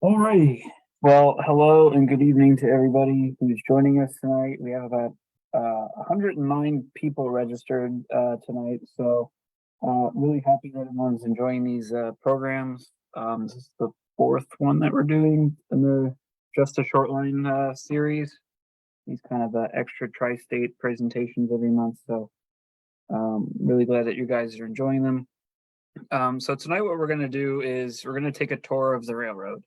Alrighty. Well, hello and good evening to everybody who's joining us tonight. We have about 109 people registered tonight, so really happy that everyone's enjoying these programs. This is the fourth one that we're doing in the Just a Short Line series. These kind of extra tri-state presentations every month, so really glad that you guys are enjoying them. So tonight what we're going to do is we're going to take a tour of the railroad.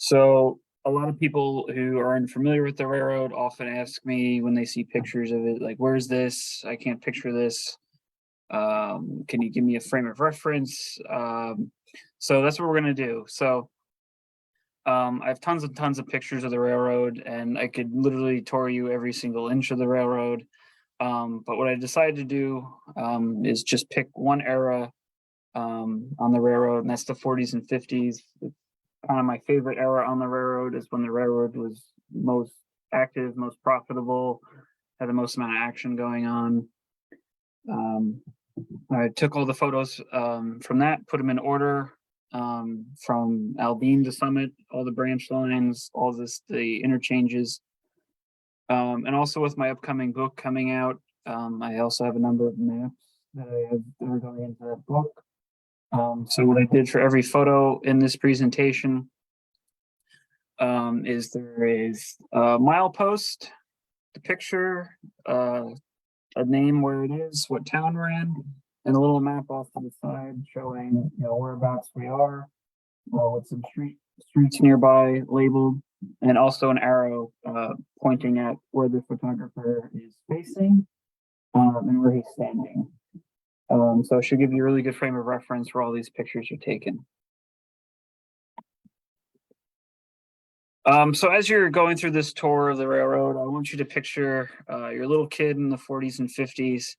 So a lot of people who are unfamiliar with the railroad often ask me when they see pictures of it, like, where's this? I can't picture this. Can you give me a frame of reference? So that's what we're going to do. So I have tons and tons of pictures of the railroad, and I could literally tour you every single inch of the railroad. But what I decided to do is just pick one era on the railroad, and that's the 40s and 50s. Kind of my favorite era on the railroad is when the railroad was most active, most profitable, had the most amount of action going on. I took all the photos from that, put them in order from Aldine to Summit, all the branch lines, all the interchanges. And also with my upcoming book coming out, I also have a number of maps that are going into that book. So what I did for every photo in this presentation is there is a milepost, the picture, a name where it is, what town we're in, and a little map off to the side showing whereabouts we are, with some streets nearby labeled, and also an arrow pointing at where the photographer is facing and where he's standing. So it should give you a really good frame of reference where all these pictures are taken. So as you're going through this tour of the railroad, I want you to picture your little kid in the 40s and 50s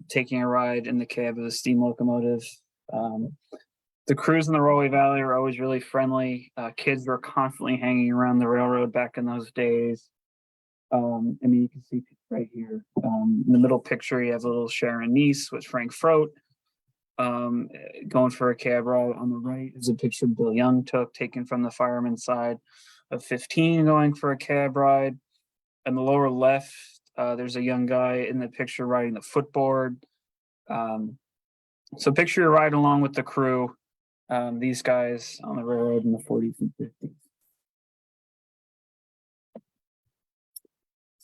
taking a ride in the cab of a steam locomotive. The crews in the Rahway Valley are always really friendly. Kids were constantly hanging around the railroad back in those days. I mean, you can see right here in the middle picture, you have a little Sharon niece with Frank Frote going for a cab ride. On the right is a picture Bill Young took, taken from the fireman's side of 15 going for a cab ride. On the lower left, there's a young guy in the picture riding the footboard. So picture your ride along with the crew, these guys on the railroad in the 40s and 50s.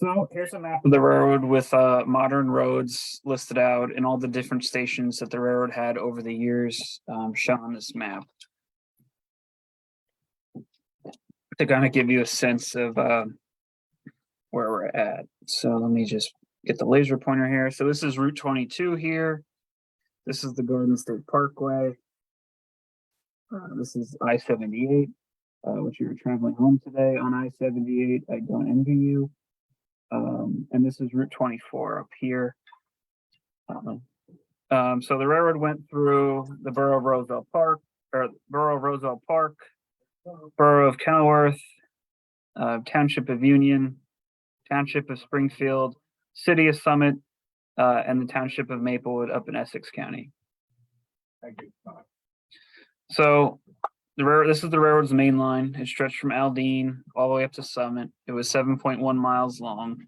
So here's a map of the railroad with modern roads listed out and all the different stations that the railroad had over the years shown on this map to kind of give you a sense of where we're at. So let me just get the laser pointer here. So this is Route 22 here. This is the Garden State Parkway. This is I-78, which you're traveling home today on I-78. I don't envy you. And this is Route 24 up here. So the railroad went through the borough of Roseville Park, borough of Kenilworth, township of Union, township of Springfield, city of Summit, and the township of Maplewood up in Essex County. So this is the railroad's main line. It stretched from Aldine all the way up to Summit. It was 7.1 miles long.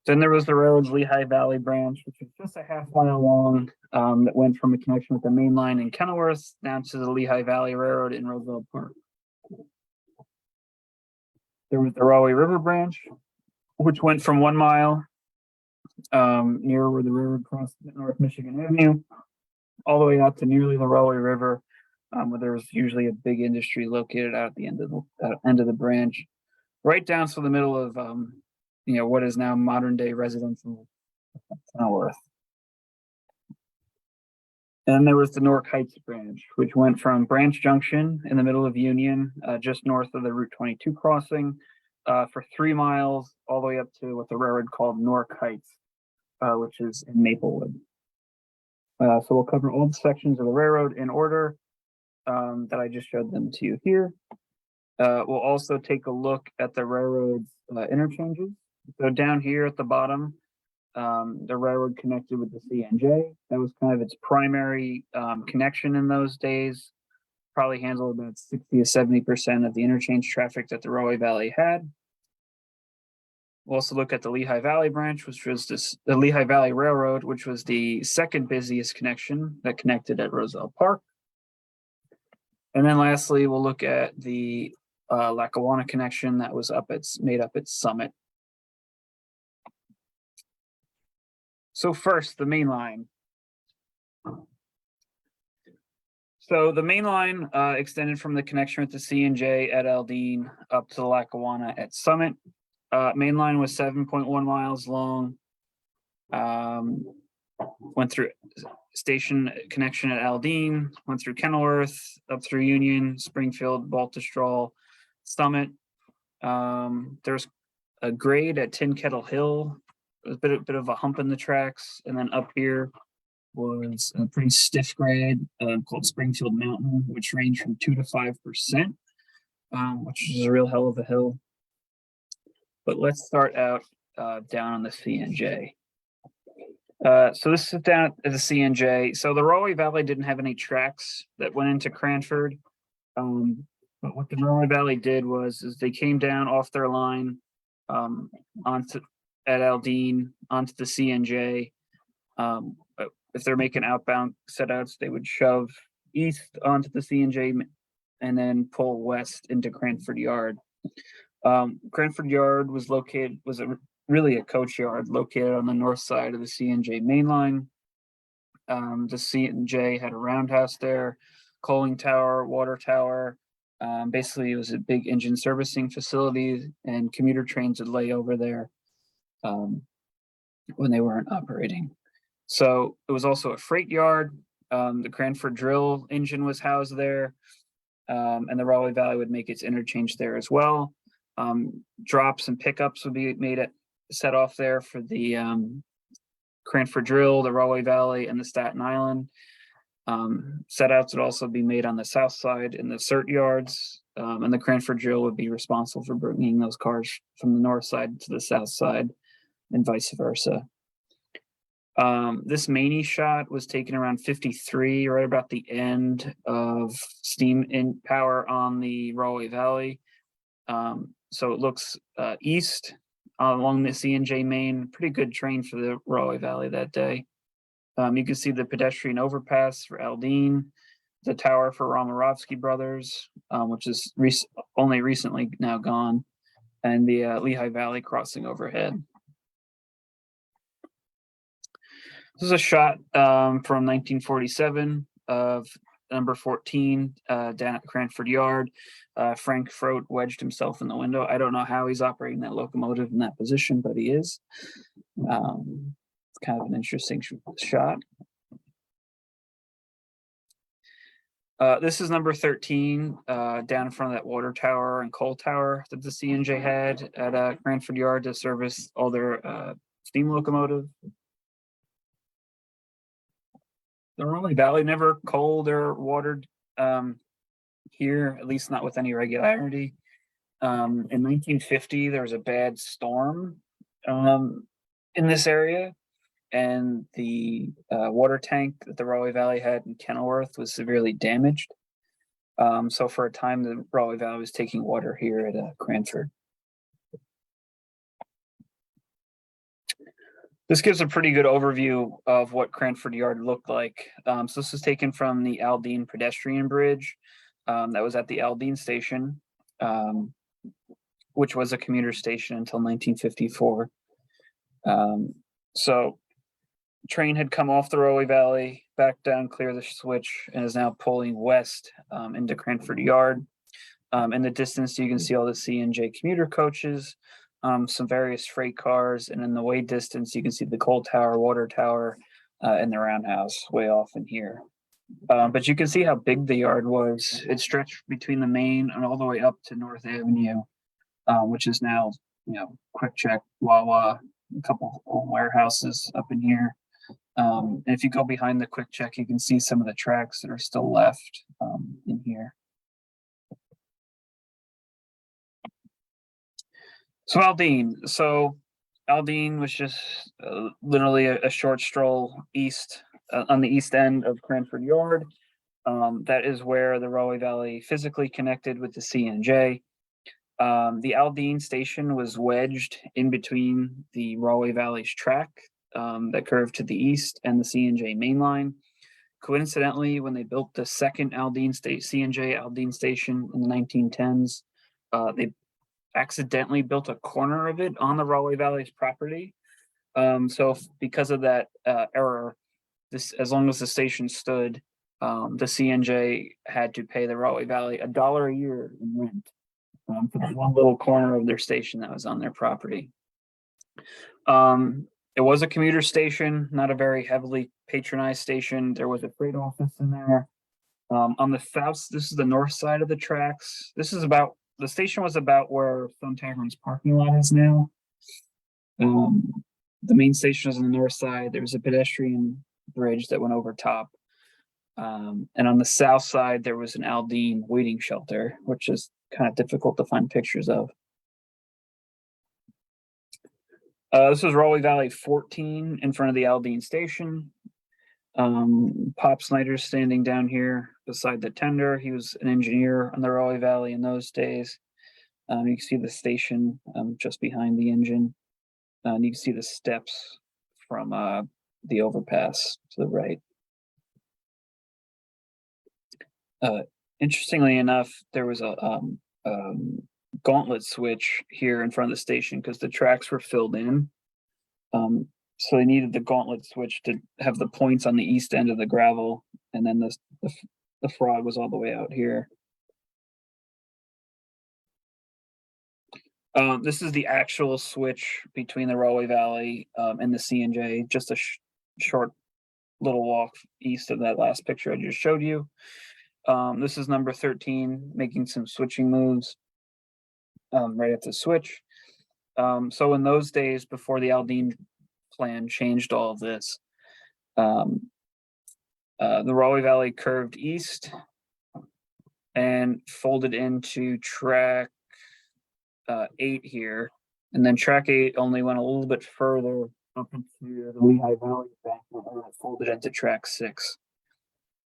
Then there was the railroad's Lehigh Valley branch, which was just a half mile long, that went from a connection with the main line in Kenilworth down to the Lehigh Valley Railroad in Roseville Park. There was the Rahway River branch, which went from 1 mile near where the railroad crossed North Michigan Avenue, all the way out to nearly the Rahway River, where there was usually a big industry located out at the end of the branch, right down to the middle of what is now modern day residential Kenilworth. And there was the Newark Heights branch, which went from Branch Junction in the middle of Union, just north of the Route 22 crossing, for 3 miles, all the way up to what the railroad called Newark Heights, which is in Maplewood. So we'll cover all the sections of the railroad in order that I just showed them to you here. We'll also take a look at the railroad's interchanges. So down here at the bottom, the railroad connected with the CNJ. That was kind of its primary connection in those days. probably handled about 60 to 70% of the interchange traffic that the Rahway Valley had. We'll also look at the Lehigh Valley branch, which was the Lehigh Valley Railroad, which was the second busiest connection that connected at Roselle Park. And then lastly, we'll look at the Lackawanna connection that was made up at Summit. So first, the main line. So the main line extended from the connection with the C&J at Aldine up to the Lackawanna at Summit. Main line was 7.1 miles long. Went through station connection at Aldine, went through Kenilworth, up through Union, Springfield, Baltusrol, Summit. There's a grade at Tin Kettle Hill, a bit of a hump in the tracks, and then up here was a pretty stiff grade called Springfield Mountain, which ranged from 2 to 5%, which is a real hell of a hill. But let's start out down on the C&J. So this is down at the C&J. So the Rahway Valley didn't have any tracks that went into Cranford. But what the Rahway Valley did was they came down off their line onto at Aldine onto the C&J. If they're making outbound setouts, they would shove east onto the C&J and then pull west into Cranford Yard. Cranford Yard was really a coach yard located on the north side of the C&J main line. The C&J had a roundhouse there, coaling tower, water tower. Basically, it was a big engine servicing facility, and commuter trains would lay over there when they weren't operating. So it was also a freight yard. The Cranford drill engine was housed there, and the Rahway Valley would make its interchange there as well. Drops and pickups would be set off there for the Cranford drill, the Rahway Valley, and the Staten Island. Setouts would also be made on the south side in the CERT yards, and the Cranford drill would be responsible for bringing those cars from the north side to the south side and vice versa. This Maney shot was taken around 53, right about the end of steam in power on the Rahway Valley. So it looks east along the C&J main. Pretty good train for the Rahway Valley that day. You can see the pedestrian overpass for Aldine, the tower for Romarovsky Brothers, which is only recently now gone, and the Lehigh Valley crossing overhead. This is a shot from 1947 of number 14 down at Cranford Yard. Frank Frote wedged himself in the window. I don't know how he's operating that locomotive in that position, but he is. It's kind of an interesting shot. This is number 13 down in front of that water tower and coal tower that the C&J had at Cranford Yard to service all their steam locomotive. The Rahway Valley never coaled or watered here, at least not with any regularity. In 1950, there was a bad storm in this area, and the water tank that the Rahway Valley had in Kenilworth was severely damaged. So for a time, the Rahway Valley was taking water here at Cranford. This gives a pretty good overview of what Cranford Yard looked like. So this is taken from the Aldine pedestrian bridge that was at the Aldine station, which was a commuter station until 1954. So train had come off the Rahway Valley, back down, clear the switch, and is now pulling west into Cranford Yard. In the distance, you can see all the C&J commuter coaches, some various freight cars, and in the way distance, you can see the coal tower, water tower, and the roundhouse way off in here. But you can see how big the yard was. It stretched between the main and all the way up to North Avenue, which is now, Quick Check, Wawa, a couple old warehouses up in here. And if you go behind the Quick Check, you can see some of the tracks that are still left in here. So Aldine was just literally a short stroll east on the east end of Cranford Yard. That is where the Rahway Valley physically connected with the CNJ. The Aldine station was wedged in between the Rahway Valley's track that curved to the east and the CNJ mainline. Coincidentally, when they built the second CNJ Aldine station in the 1910s, they accidentally built a corner of it on the Rahway Valley's property. So because of that error, as long as the station stood, the CNJ had to pay the Rahway Valley $1 a year in rent for that one little corner of their station that was on their property. It was a commuter station, not a very heavily patronized station. There was a freight office in there. On the south, this is the north side of the tracks. The station was about where Sun Tavern's parking lot is now. The main station is on the north side. There was a pedestrian bridge that went over top. And on the south side, there was an Aldine waiting shelter, which is kind of difficult to find pictures of. This was Rahway Valley 14 in front of the Aldine station. Pop Snyder's standing down here beside the tender. He was an engineer on the Rahway Valley in those days. You can see the station just behind the engine. And you can see the steps from the overpass to the right. Interestingly enough, there was a gauntlet switch here in front of the station because the tracks were filled in. So they needed the gauntlet switch to have the points on the east end of the gravel, and then the frog was all the way out here. This is the actual switch between the Rahway Valley and the CNJ, just a short little walk east of that last picture I just showed you. This is number 13, making some switching moves right at the switch. So in those days, before the Aldine plan changed all of this, the Rahway Valley curved east and folded into track 8 here, and then track 8 only went a little bit further up into the Lehigh Valley embankment, and it folded into track 6.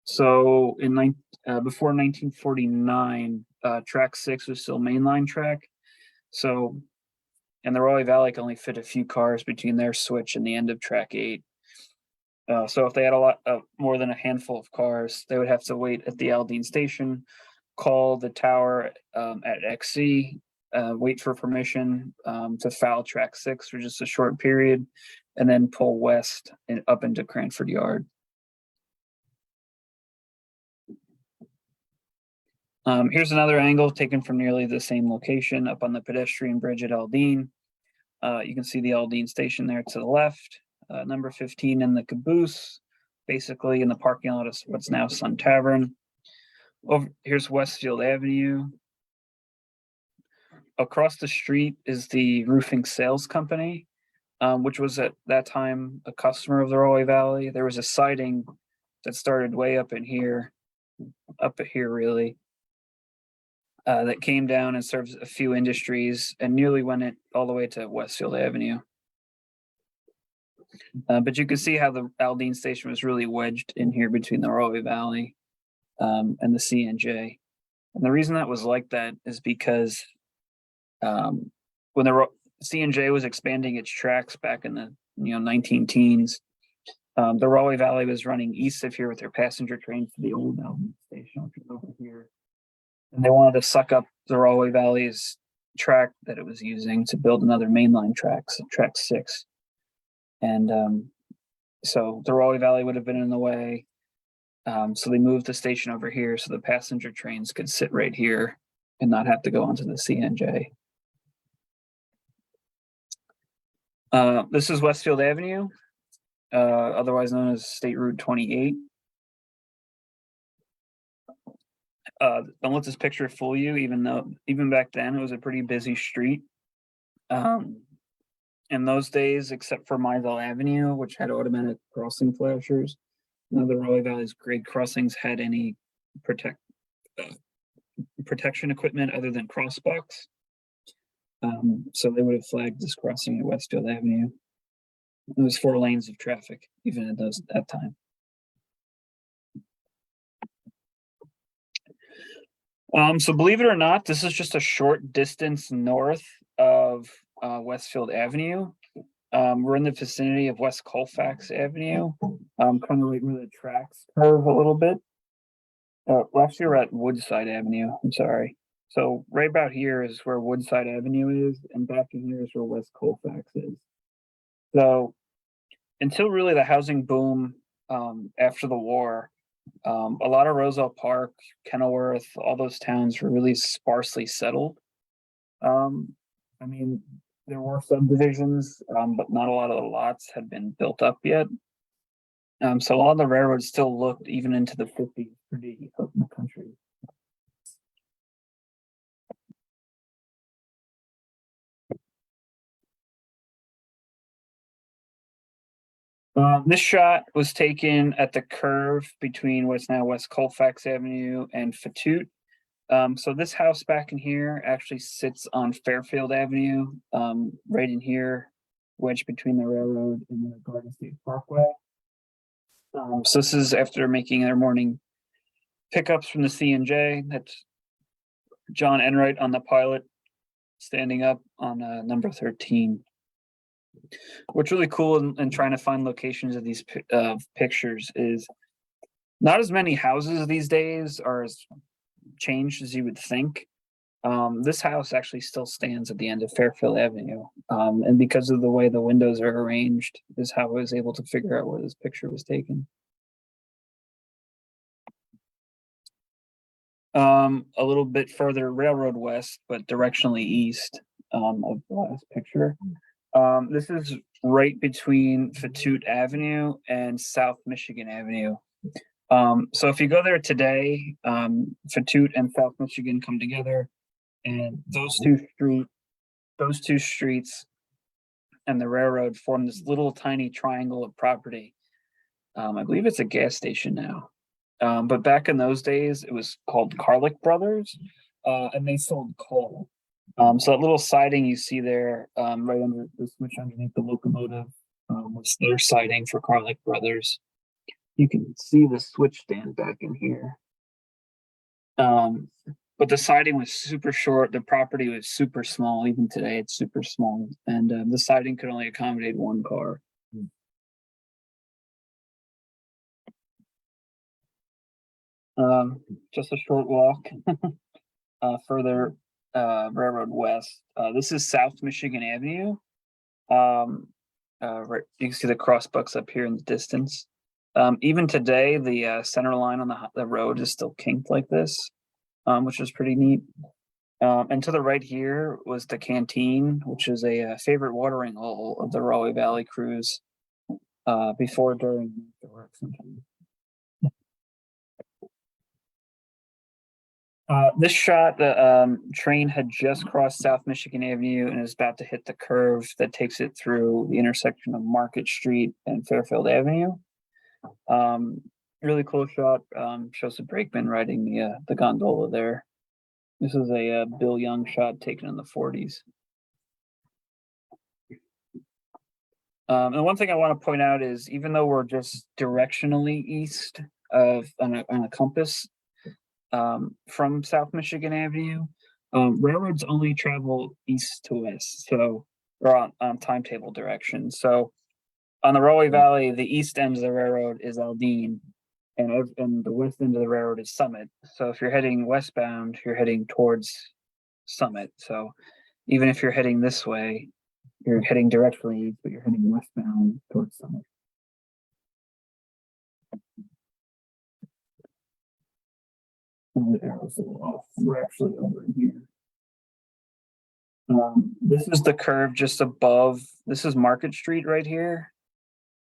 So before 1949, track 6 was still mainline track. So, and the Rahway Valley can only fit a few cars between their switch and the end of track 8. So if they had a lot more than a handful of cars, they would have to wait at the Aldine station, call the tower at XC, wait for permission to foul track 6 for just a short period, and then pull west and up into Cranford Yard. Here's another angle taken from nearly the same location up on the pedestrian bridge at Aldine. You can see the Aldine station there to the left, number 15 in the caboose, basically in the parking lot of what's now Sun Tavern. Here's Westfield Avenue. Across the street is the roofing sales company, which was at that time a customer of the Rahway Valley. There was a siding that started way up here really, that came down and served a few industries and nearly went it all the way to Westfield Avenue. But you can see how the Aldine station was really wedged in here between the Rahway Valley and the CNJ. And the reason that was like that is because when the CNJ was expanding its tracks back in the 19-teens, the Rahway Valley was running east of here with their passenger trains to the old Aldine station, which is over here. And they wanted to suck up the Rahway Valley's track that it was using to build another mainline track, so track 6. And so the Rahway Valley would have been in the way. So they moved the station over here so the passenger trains could sit right here and not have to go onto the CNJ. This is Westfield Avenue, otherwise known as State Route 28. Don't let this picture fool you, even back then it was a pretty busy street. In those days, except for Mizell Avenue, which had automatic crossing flashers, none of the Rahway Valley's grade crossings had any protection equipment other than crosswalks. So they would have flagged this crossing at Westfield Avenue. It was 4 lanes of traffic, even at that time. So believe it or not, this is just a short distance north of Westfield Avenue. We're in the vicinity of West Colfax Avenue, kind of right where the tracks curve a little bit. Last year we're at Woodside Avenue. I'm sorry. So right about here is where Woodside Avenue is, and back in here is where West Colfax is. So until really the housing boom after the war, a lot of Roselle Park, Kenilworth, all those towns were really sparsely settled. Um, I mean, there were subdivisions, but not a lot of the lots had been built up yet. So a lot of the railroads still looked even into the 50s pretty out in the country. This shot was taken at the curve between what's now West Colfax Avenue and Fatute. So this house back in here actually sits on Fairfield Avenue, right in here, wedged between the railroad and the Garden State Parkway. So this is after making their morning pickups from the C&J. That's John Enright on the pilot, standing up on number 13. What's really cool in trying to find locations of these pictures is not as many houses these days are as changed as you would think. This house actually still stands at the end of Fairfield Avenue. And because of the way the windows are arranged is how I was able to figure out where this picture was taken. A little bit further railroad west, but directionally east of the last picture. This is right between Fatute Avenue and South Michigan Avenue. So if you go there today, Fatute and South Michigan come together, and those two streets and the railroad form this little tiny triangle of property. I believe it's a gas station now. But back in those days, it was called Carlick Brothers, and they sold coal. So that little siding you see there, right under the switch underneath the locomotive, was their siding for Carlick Brothers. You can see the switch stand back in here. But the siding was super short. The property was super small. Even today, it's super small, and the siding could only accommodate one car. Just a short walk further railroad west. This is South Michigan Avenue. Right, you can see the crossbucks up here in the distance. Even today, the center line on the road is still kinked like this, which is pretty neat. And to the right here was the canteen, which is a favorite watering hole of the Rahway Valley crews before, during, after work sometimes. This shot, the train had just crossed South Michigan Avenue and is about to hit the curve that takes it through the intersection of Market Street and Fairfield Avenue. Really cool shot. Shows the brakeman riding the gondola there. This is a Bill Young shot taken in the 40s. And one thing I want to point out is even though we're just directionally east of on a compass, from South Michigan Avenue, railroads only travel east to west, so or on timetable direction. So on the Rahway Valley, the east end of the railroad is Aldine, and the west end of the railroad is Summit. So if you're heading westbound, you're heading towards Summit. So even if you're heading this way, you're heading directly east, but you're heading westbound towards Summit. And the arrows are off. We're actually over here. This is the curve just above. This is Market Street right here.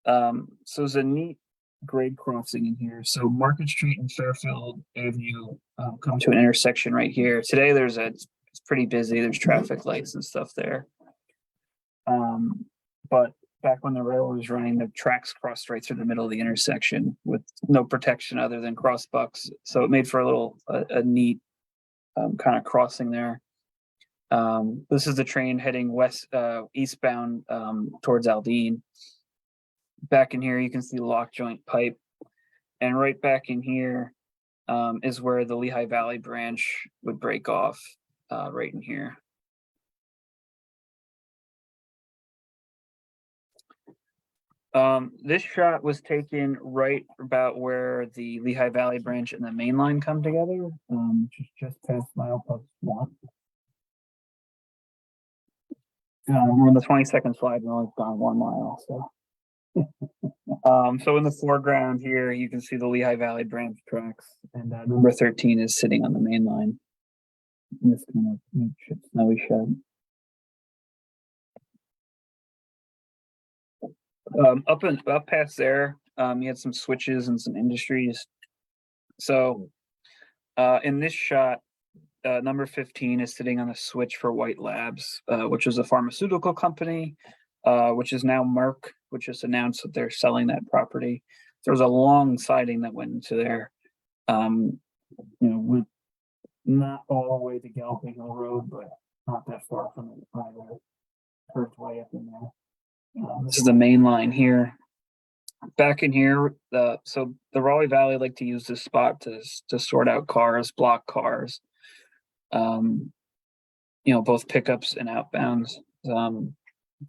So there's a neat grade crossing in here. So Market Street and Fairfield Avenue come to an intersection right here. Today it's pretty busy. There's traffic lights and stuff there. But back when the railroad was running, the tracks crossed right through the middle of the intersection with no protection other than crossbucks. So it made for a neat kind of crossing there. This is the train heading eastbound towards Aldine. Back in here, you can see the lock joint pipe, and right back in here is where the Lehigh Valley branch would break off, right in here. This shot was taken right about where the Lehigh Valley branch and the main line come together, just past milepost 1. We're on the 22nd slide, we're only gone 1 mile, so. So in the foreground here, you can see the Lehigh Valley branch tracks, and number 13 is sitting on the main line in this kind of snowy shed. Up past there, you had some switches and some industries. So in this shot, number 15 is sitting on a switch for White Labs, which is a pharmaceutical company, which is now Merck, which just announced that they're selling that property. There was a long siding that went into there, with not all the way to Galloping Hill Road, but not that far from it either. Curved way up in there. This is the main line here. Back in here, so the Rahway Valley like to use this spot to sort out cars, block cars. Both pickups and outbounds.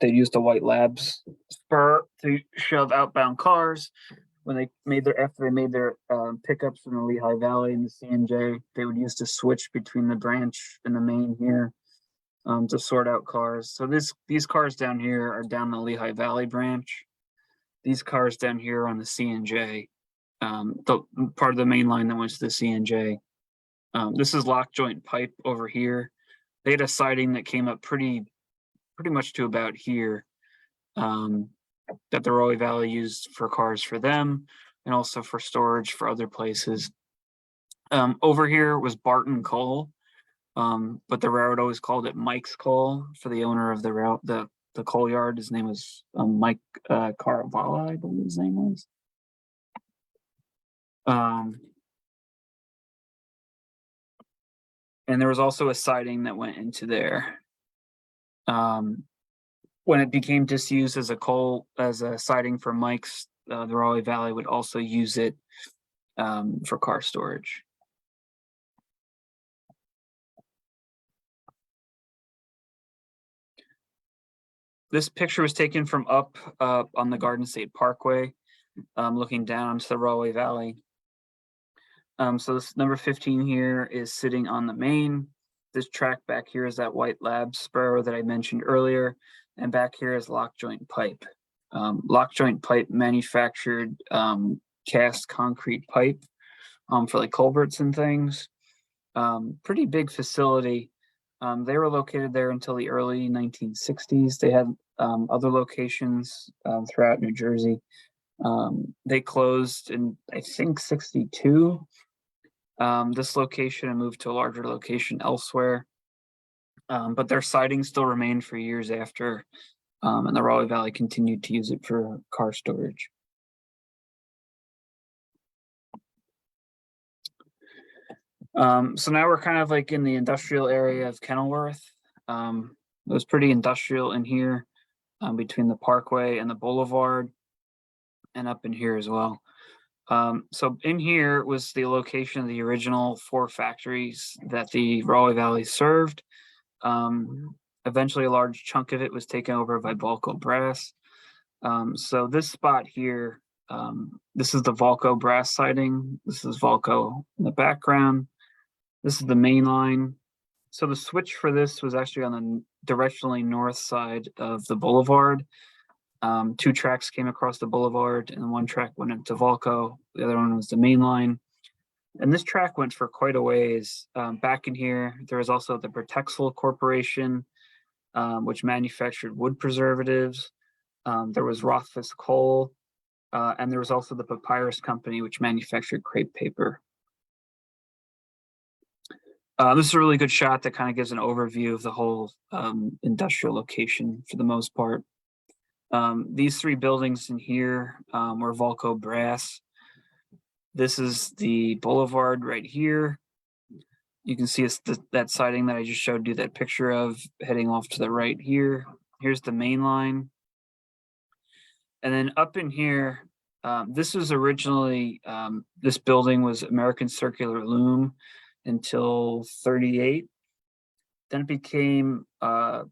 They used the White Labs spur to shove outbound cars. After they made their pickups in the Lehigh Valley and the C&J, they would use the switch between the branch and the main here, to sort out cars. So these cars down here are down the Lehigh Valley branch. These cars down here are on the C&J, the part of the main line that went to the C&J. This is lock joint pipe over here. They had a siding that came up pretty much to about here, that the Rahway Valley used for cars for them and also for storage for other places. Over here was Barton Coal, but the railroad always called it Mike's Coal for the owner of the coal yard. His name was Mike Caravala, I believe his name was. And there was also a siding that went into there. When it became disused as a siding for Mike's, the Rahway Valley would also use it for car storage. This picture was taken from up on the Garden State Parkway, looking down to the Rahway Valley. So this number 15 here is sitting on the main. This track back here is that White Labs spur that I mentioned earlier, and back here is lock joint pipe. Lock joint pipe manufactured cast concrete pipe for like culverts and things. Pretty big facility. They were located there until the early 1960s. They had other locations throughout New Jersey. They closed in, I think, 62. This location and moved to a larger location elsewhere. But their siding still remained for years after, and the Rahway Valley continued to use it for car storage. So now we're kind of like in the industrial area of Kenilworth. It was pretty industrial in here, between the Parkway and the Boulevard, and up in here as well. So in here was the location of the original 4 factories that the Rahway Valley served. Eventually a large chunk of it was taken over by Volco Brass. So this spot here, this is the Volco Brass siding. This is Volco in the background. This is the main line. So the switch for this was actually on the directionally north side of the boulevard. 2 tracks came across the boulevard, and 1 track went into Volco. The other one was the main line. And this track went for quite a ways. Back in here, there was also the Protexel Corporation, which manufactured wood preservatives. There was Rothfuss Coal, and there was also the Papyrus Company, which manufactured crepe paper. This is a really good shot that kind of gives an overview of the whole industrial location for the most part. These 3 buildings in here were Volco Brass. This is the boulevard right here. You can see that siding that I just showed you that picture of heading off to the right here. Here's the main line. And then up in here, This was originally, this building was American Circular Loom until 38. Then it became,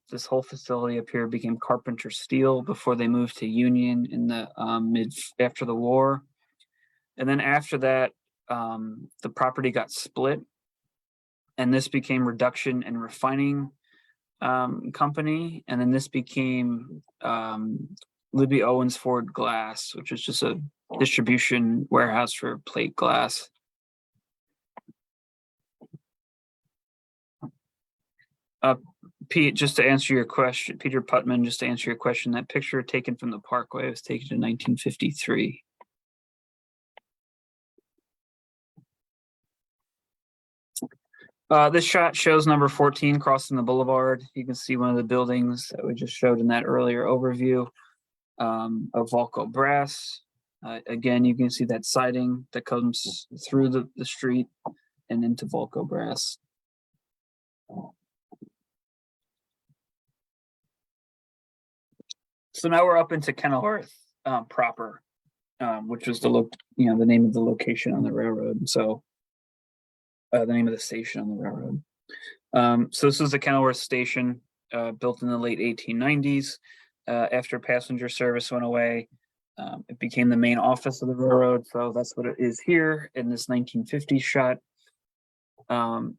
this whole facility up here became Carpenter Steel before they moved to Union in the after the war. And then after that, the property got split, and this became Reduction and Refining Company. And then this became Libby Owens Ford Glass, which was just a distribution warehouse for plate glass. Pete, just to answer your question, Peter Putman, just to answer your question, that picture taken from the Parkway was taken in 1953. This shot shows number 14 crossing the boulevard. You can see one of the buildings that we just showed in that earlier overview of Volco Brass. Again, you can see that siding that comes through the street and into Volco Brass. So now we're up into Kenilworth proper, which was the name of the location on the railroad. So the name of the station on the railroad. So this was the Kenilworth station, built in the late 1890s. After passenger service went away, it became the main office of the railroad. So that's what it is here in this 1950s shot.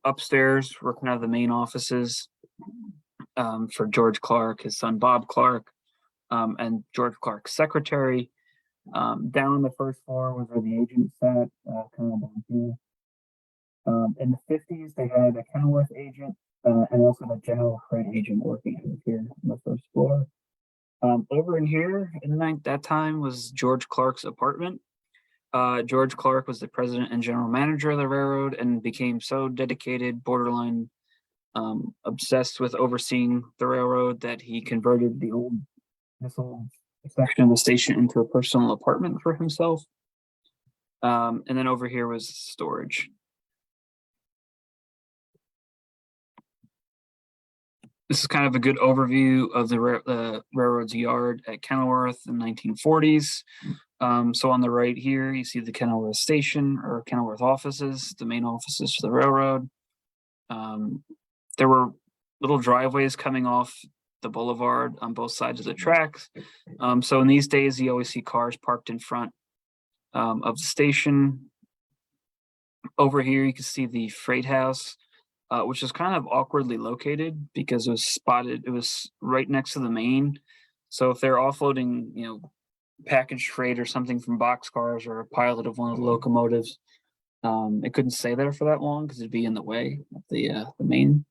Upstairs were kind of the main offices for George Clark, his son Bob Clark, and George Clark's secretary. Down on the first floor was where the agent sat, kind of down here. In the 50s, they had a Kenilworth agent and also a general freight agent working out of here on the first floor. Over in here, in that time, was George Clark's apartment. George Clark was the president and general manager of the railroad and became so dedicated, borderline obsessed with overseeing the railroad, that he converted this old section of the station into a personal apartment for himself. And then over here was storage. This is kind of a good overview of the railroad's yard at Kenilworth in the 1940s. So on the right here, you see the Kenilworth station or Kenilworth offices, the main offices for the railroad. There were little driveways coming off the boulevard on both sides of the tracks. So in these days, you always see cars parked in front of the station. Over here, you can see the freight house, which is kind of awkwardly located because it was right next to the main. So if they're offloading, packaged freight or something from boxcars or a pilot of one of the locomotives, it couldn't stay there for that long because it'd be in the way of the main.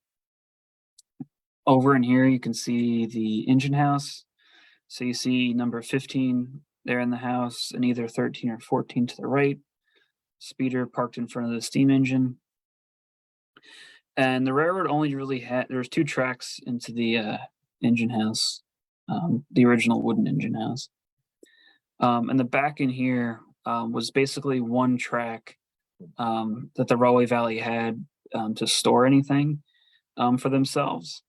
Over in here, you can see the engine house. So you see number 15 there in the house, and either 13 or 14 to the right. Speeder parked in front of the steam engine. And the railroad only really there's 2 tracks into the engine house, the original wooden engine house. And the back in here was basically one track that the Rahway Valley had to store anything for themselves.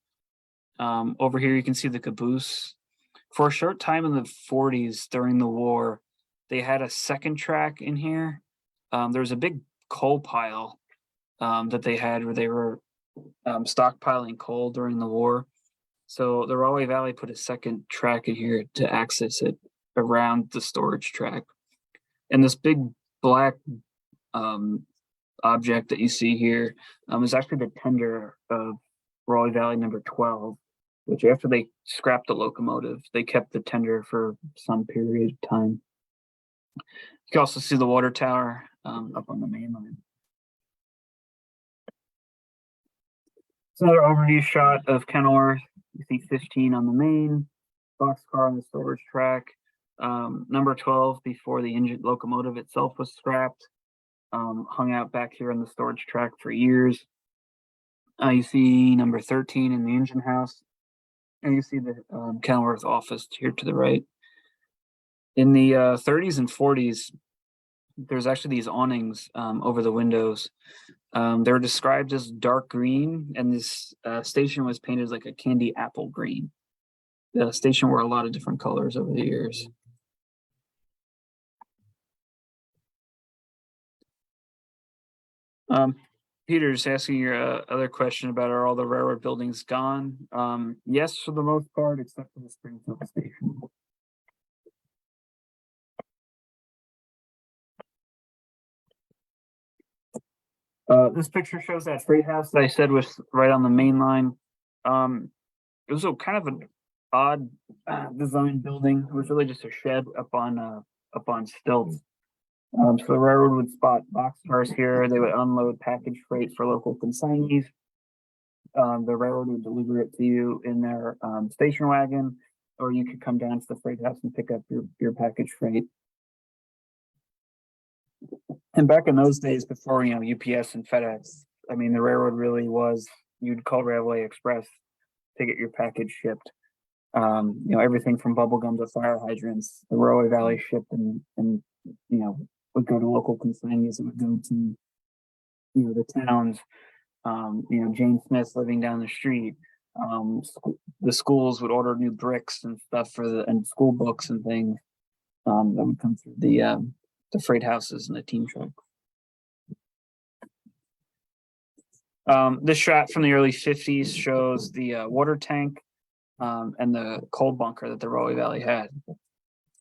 Over here, you can see the caboose. For a short time in the 40s during the war, they had a second track in here. There was a big coal pile that they had where they were stockpiling coal during the war. So the Rahway Valley put a second track in here to access it around the storage track. And this big black object that you see here is actually the tender of Rahway Valley number 12, which after they scrapped the locomotive, they kept the tender for some period of time. You can also see the water tower up on the main line. It's another overview shot of Kenilworth. You see 15 on the main, boxcar on the storage track, number 12 before the engine locomotive itself was scrapped, hung out back here on the storage track for years. You see number 13 in the engine house, and you see the Kenilworth office here to the right. In the 30s and 40s, there's actually these awnings over the windows. They're described as dark green, and this station was painted like a candy apple green. The station wore a lot of different colors over the years. Peter's asking your other question about are all the railroad buildings gone? Yes, for the most part, except for the Springfield station. This picture shows that freight house that I said was right on the main line. It was a kind of an odd design building. It was really just a shed up on stilts. So the railroad would spot boxcars here. They would unload package freight for local consignees. The railroad would deliver it to you in their station wagon, or you could come down to the freight house and pick up your package freight. And back in those days, before UPS and FedEx, I mean, the railroad really was. You'd call Railway Express to get your package shipped. Everything from bubble gum to fire hydrants. The Rahway Valley shipped and would go to local consignees. It would go to the towns. Jane Smith living down the street. The schools would order new bricks and stuff and school books and things that would come through the freight houses and the team trucks. This shot from the early 50s shows the water tank and the coal bunker that the Rahway Valley had.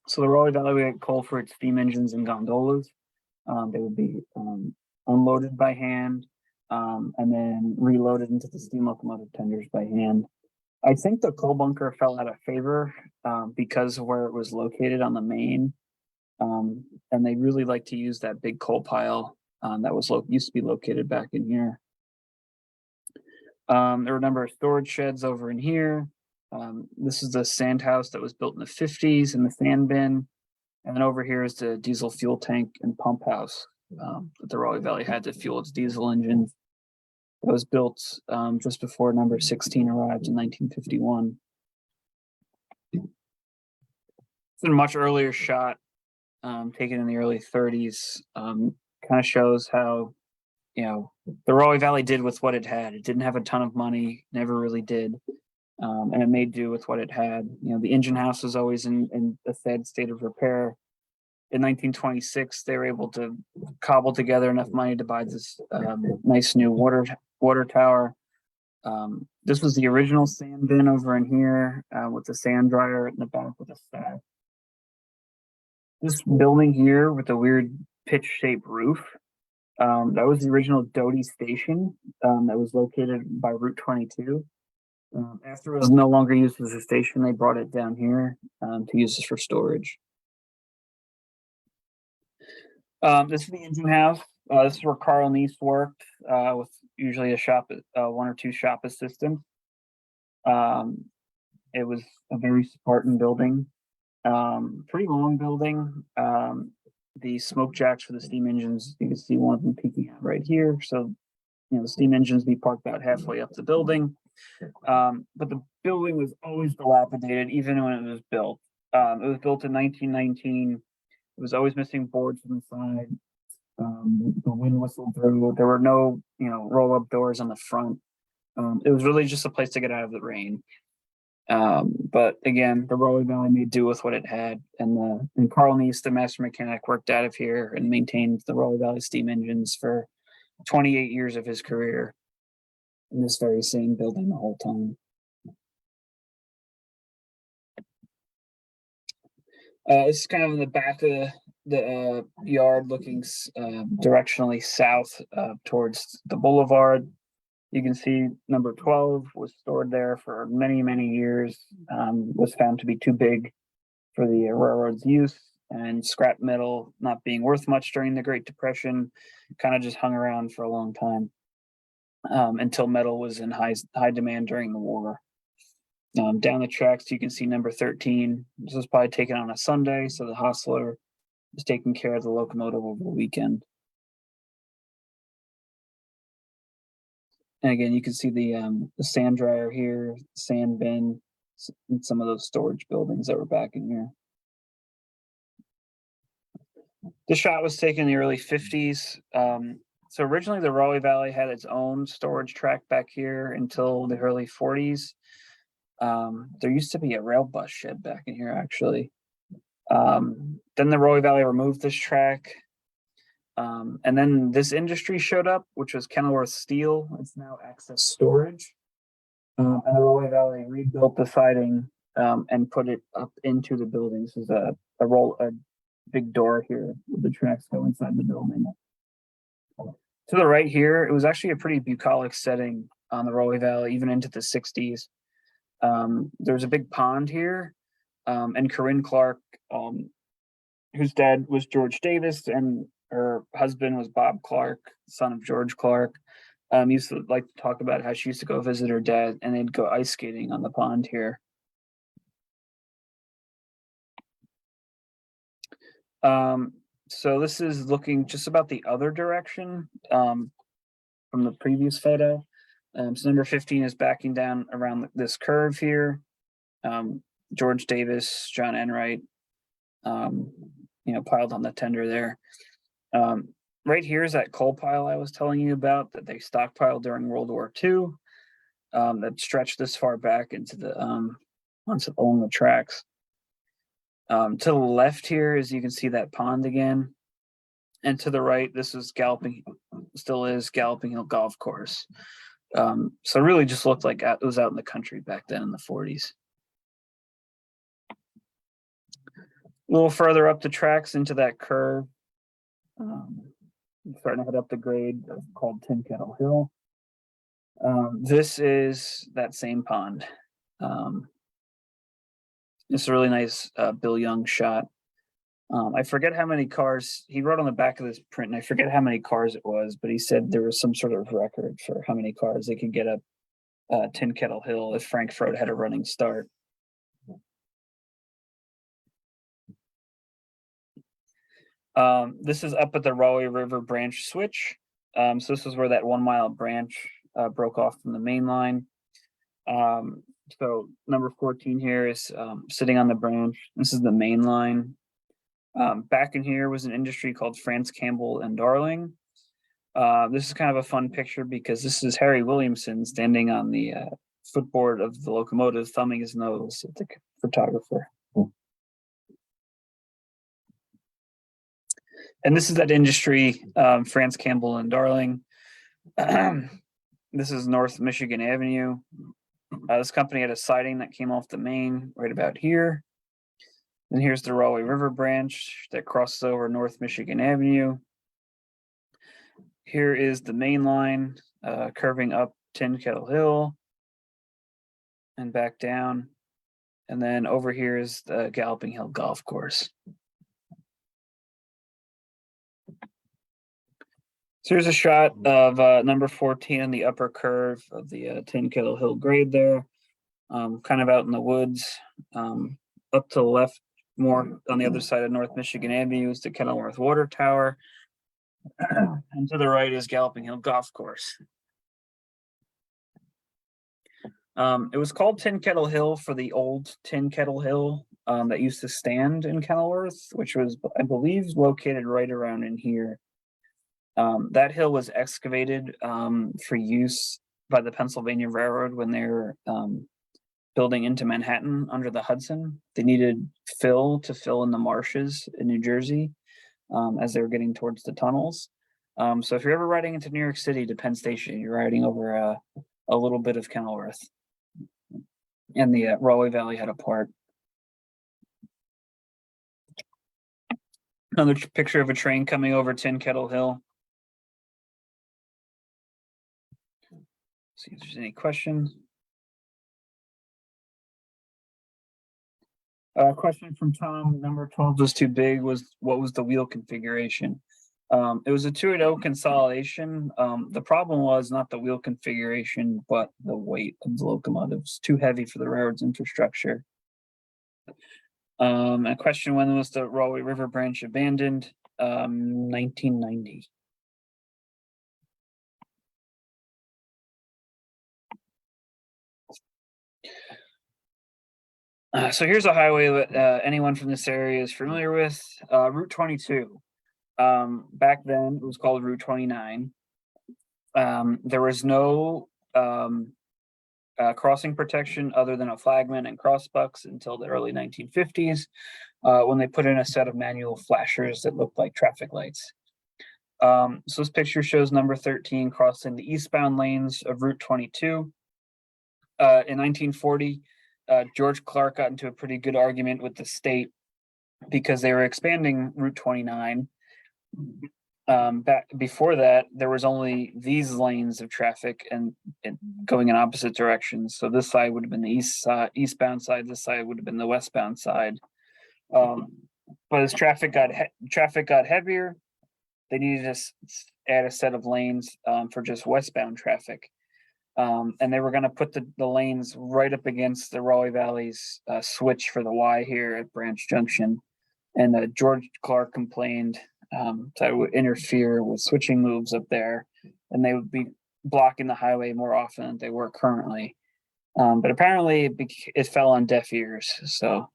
So the Rahway Valley would get coal for its steam engines and gondolas. They would be unloaded by hand and then reloaded into the steam locomotive tenders by hand. I think the coal bunker fell out of favor because of where it was located on the main. And they really like to use that big coal pile that was used to be located back in here. There were a number of storage sheds over in here. This is the sand house that was built in the 50s and the sand bin. And then over here is the diesel fuel tank and pump house that the Rahway Valley had to fuel its diesel engines. It was built just before number 16 arrived in 1951. It's a much earlier shot taken in the early 30s. Kind of shows how the Rahway Valley did with what it had. It didn't have a ton of money, never really did. And it made do with what it had. The engine house was always in a sad state of repair. In 1926, they were able to cobble together enough money to buy this nice new water tower. This was the original sand bin over in here with the sand dryer in the back with a stack. This building here with the weird pitch-shaped roof, that was the original Doty station that was located by Route 22. After it was no longer used as a station, they brought it down here to use this for storage. This is the engine house. This is where Carl Neese worked with usually one or two shop assistants. It was a very Spartan building, pretty long building. The smoke jacks for the steam engines, you can see one of them peeking out right here. So, the steam engines be parked about halfway up the building. But the building was always dilapidated, even when it was built. It was built in 1919. It was always missing boards from the side. The wind whistled through. There were no, roll-up doors on the front. It was really just a place to get out of the rain. But again, the Rahway Valley made do with what it had, and Carl Neese, the master mechanic, worked out of here and maintained the Rahway Valley steam engines for 28 years of his career in this very same building the whole time. This is kind of in the back of the yard, looking directionally south towards the boulevard. You can see number 12 was stored there for many, many years, was found to be too big for the railroad's use, and scrap metal not being worth much during the Great Depression, kind of just hung around for a long time until metal was in high demand during the war. Down the tracks, you can see number 13. This was probably taken on a Sunday, so the hostler was taking care of the locomotive over the weekend. And again, you can see the sand dryer here, sand bin, and some of those storage buildings that were back in here. This shot was taken in the early 50s. So originally the Rahway Valley had its own storage track back here until the early 40s. There used to be a rail bus shed back in here, actually. Then the Rahway Valley removed this track. And then this industry showed up, which was Kenilworth Steel. It's now Access Storage. And the Rahway Valley rebuilt the siding and put it up into the building. This is a big door here with the tracks go inside the building. To the right here, it was actually a pretty bucolic setting on the Rahway Valley, even into the 60s. There's a big pond here, and Corinne Clark, whose dad was George Davis, and her husband was Bob Clark, son of George Clark. Used to like to talk about how she used to go visit her dad, and they'd go ice skating on the pond here. So this is looking just about the other direction from the previous photo. So number 15 is backing down around this curve here. George Davis, John Enright, piled on the tender there. Right here is that coal pile I was telling you about that they stockpiled during World War II, that stretched this far back into the along the tracks. To the left here, as you can see that pond again, and to the right, this is still is Galloping Hill Golf Course. So really just looked like it was out in the country back then in the 40s. A little further up the tracks into that curve, starting to head up the grade called Tin Kettle Hill. This is that same pond. It's a really nice Bill Young shot. I forget how many cars he wrote on the back of this print, and I forget how many cars it was, but he said there was some sort of record for how many cars they could get up Tin Kettle Hill if Frankfurt had a running start. This is up at the Rahway River branch switch. So this is where that 1 mile branch broke off from the main line. So number 14 here is sitting on the branch. This is the main line. Back in here was an industry called France Campbell and Darling. This is kind of a fun picture because this is Harry Williamson standing on the footboard of the locomotive, thumbing his nose at the photographer. And this is that industry, France Campbell and Darling. This is North Michigan Avenue. This company had a siding that came off the main right about here. And here's the Rahway River branch that crosses over North Michigan Avenue. Here is the main line curving up Tin Kettle Hill and back down. And then over here is the Galloping Hill Golf Course. So here's a shot of number 14 in the upper curve of the Tin Kettle Hill grade there, kind of out in the woods. Up to the left, more on the other side of North Michigan Avenue is the Kenilworth Water Tower. And to the right is Galloping Hill Golf Course. It was called Tin Kettle Hill for the old Tin Kettle Hill that used to stand in Kenilworth, which was, I believe, located right around in here. That hill was excavated for use by the Pennsylvania Railroad when they were building into Manhattan under the Hudson. They needed fill to fill in the marshes in New Jersey as they were getting towards the tunnels. So if you're ever riding into New York City to Penn Station, you're riding over a little bit of Kenilworth. And the Rahway Valley had a part. Another picture of a train coming over Tin Kettle Hill. See if there's any questions. Question from Tom, number 12 was too big. What was the wheel configuration? It was a 2-0 consolidation. The problem was not the wheel configuration, but the weight of the locomotives. Too heavy for the railroad's infrastructure. A question, when was the Rahway River branch abandoned? 1990. So here's a highway that anyone from this area is familiar with, Route 22. Back then, it was called Route 29. There was no crossing protection other than a flagman and crossbucks until the early 1950s, when they put in a set of manual flashers that looked like traffic lights. So this picture shows number 13 crossing the eastbound lanes of Route 22. In 1940, George Clark got into a pretty good argument with the state because they were expanding Route 29. Back before that, there was only these lanes of traffic and going in opposite directions. So this side would have been the eastbound side. This side would have been the westbound side. But as traffic got heavier, they needed to add a set of lanes for just westbound traffic. And they were going to put the lanes right up against the Rahway Valley's switch for the Y here at Branch Junction. And George Clark complained that it would interfere with switching moves up there, and they would be blocking the highway more often than they were currently. But apparently it fell on deaf ears, so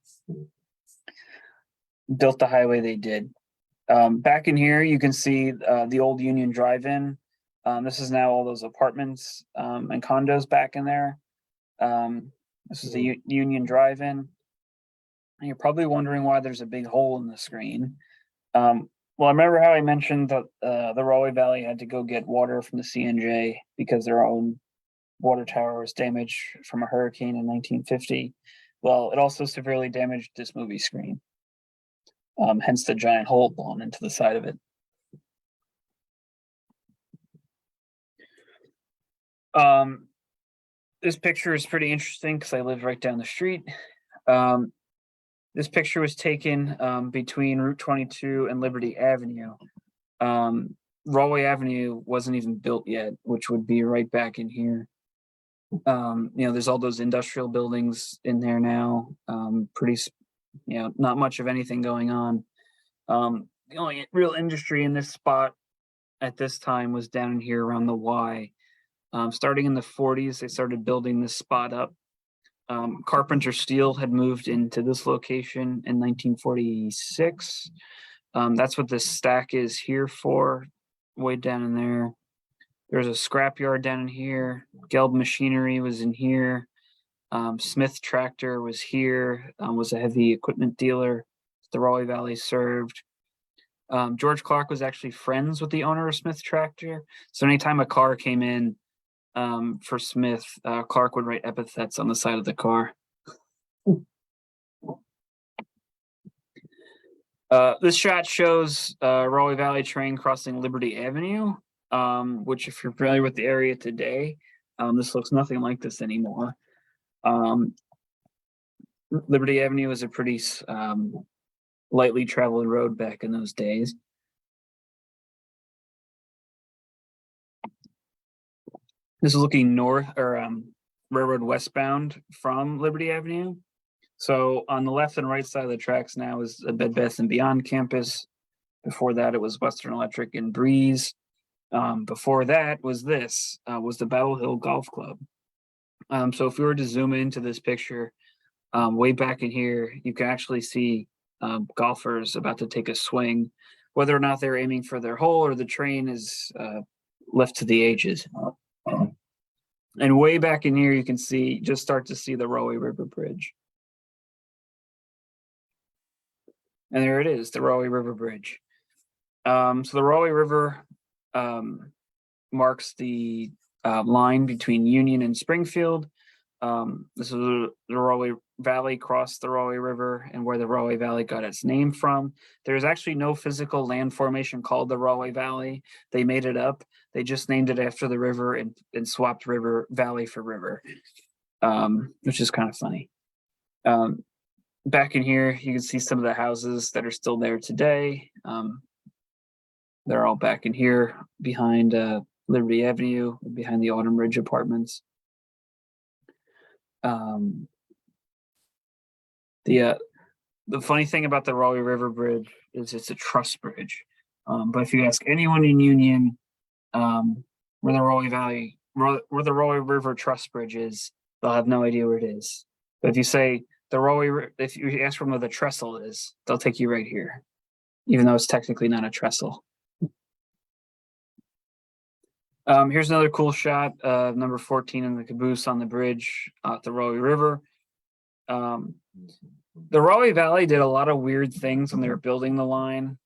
built the highway they did. Back in here, you can see the old Union Drive-In. This is now all those apartments and condos back in there. This is the Union Drive-In. And you're probably wondering why there's a big hole in the screen. Well, I remember how I mentioned that the Rahway Valley had to go get water from the CNJ because their own water tower was damaged from a hurricane in 1950. Well, it also severely damaged this movie screen. Hence the giant hole blown into the side of it. This picture is pretty interesting because I live right down the street. This picture was taken between Route 22 and Liberty Avenue. Rahway Avenue wasn't even built yet, which would be right back in here. There's all those industrial buildings in there now. Not much of anything going on. The only real industry in this spot at this time was down in here around the Y. Starting in the 40s, they started building this spot up. Carpenter Steel had moved into this location in 1946. That's what this stack is here for, way down in there. There's a scrapyard down in here. Gelb Machinery was in here. Smith Tractor was here, was a heavy equipment dealer the Rahway Valley served. George Clark was actually friends with the owner of Smith Tractor. So anytime a car came in for Smith, Clark would write epithets on the side of the car. This shot shows Rahway Valley train crossing Liberty Avenue, which if you're familiar with the area today, this looks nothing like this anymore. Liberty Avenue is a pretty lightly traveled road back in those days. This is looking north or railroad westbound from Liberty Avenue. So on the left and right side of the tracks now is a Bed Bath & Beyond campus. Before that, it was Western Electric and Breeze. Before that was was the Battle Hill Golf Club. So if we were to zoom into this picture, way back in here, you can actually see golfers about to take a swing. Whether or not they're aiming for their hole or the train is left to the ages. And way back in here, you can start to see the Rahway River Bridge. And there it is, the Rahway River Bridge. So the Rahway River marks the line between Union and Springfield. This is the Rahway Valley crossed the Rahway River and where the Rahway Valley got its name from. There's actually no physical land formation called the Rahway Valley. They made it up. They just named it after the river and swapped river valley for river, which is kind of funny. Back in here, you can see some of the houses that are still there today. They're all back in here behind Liberty Avenue, behind the Autumn Ridge Apartments. The funny thing about the Rahway River Bridge is it's a truss bridge. But if you ask anyone in Union where the Rahway River Truss Bridge is, they'll have no idea where it is. But if you say if you ask them where the trestle is, they'll take you right here, even though it's technically not a trestle. Here's another cool shot of number 14 in the caboose on the bridge at the Rahway River. The Rahway Valley did a lot of weird things when they were building the line.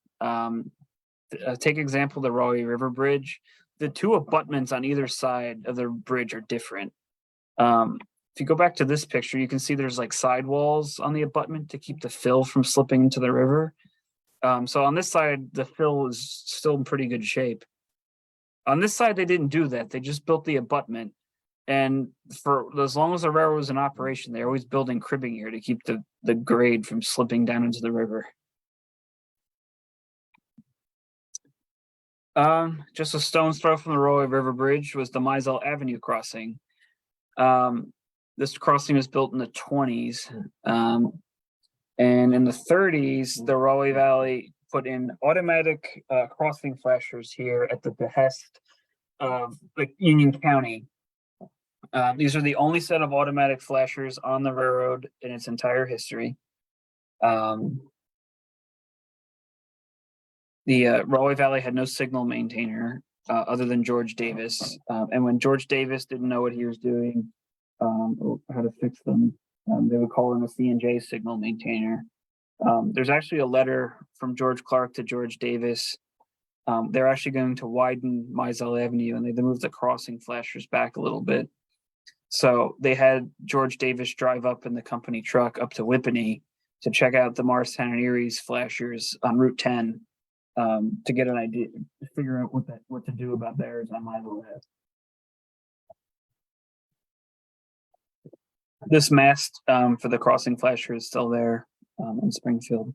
take example the Rahway River Bridge. The two abutments on either side of the bridge are different. If you go back to this picture, you can see there's like sidewalls on the abutment to keep the fill from slipping into the river. So on this side, the fill is still in pretty good shape. On this side, they didn't do that. They just built the abutment. And for as long as the railroad was in operation, they're always building cribbing here to keep the grade from slipping down into the river. Just a stone's throw from the Rahway River Bridge was the Mizell Avenue crossing. This crossing was built in the 20s. And in the 30s, the Rahway Valley put in automatic crossing flashers here at the behest of Union County. These are the only set of automatic flashers on the railroad in its entire history. The Rahway Valley had no signal maintainer other than George Davis. And when George Davis didn't know what he was doing, or how to fix them, they would call him a C&J signal maintainer. There's actually a letter from George Clark to George Davis. They're actually going to widen Mizell Avenue, and they moved the crossing flashers back a little bit. So they had George Davis drive up in the company truck up to Whippany to check out the Morristown and Erie's flashers on Route 10 to get an idea, to figure out what to do about theirs on Mizell Ave. This mast for the crossing flasher is still there in Springfield.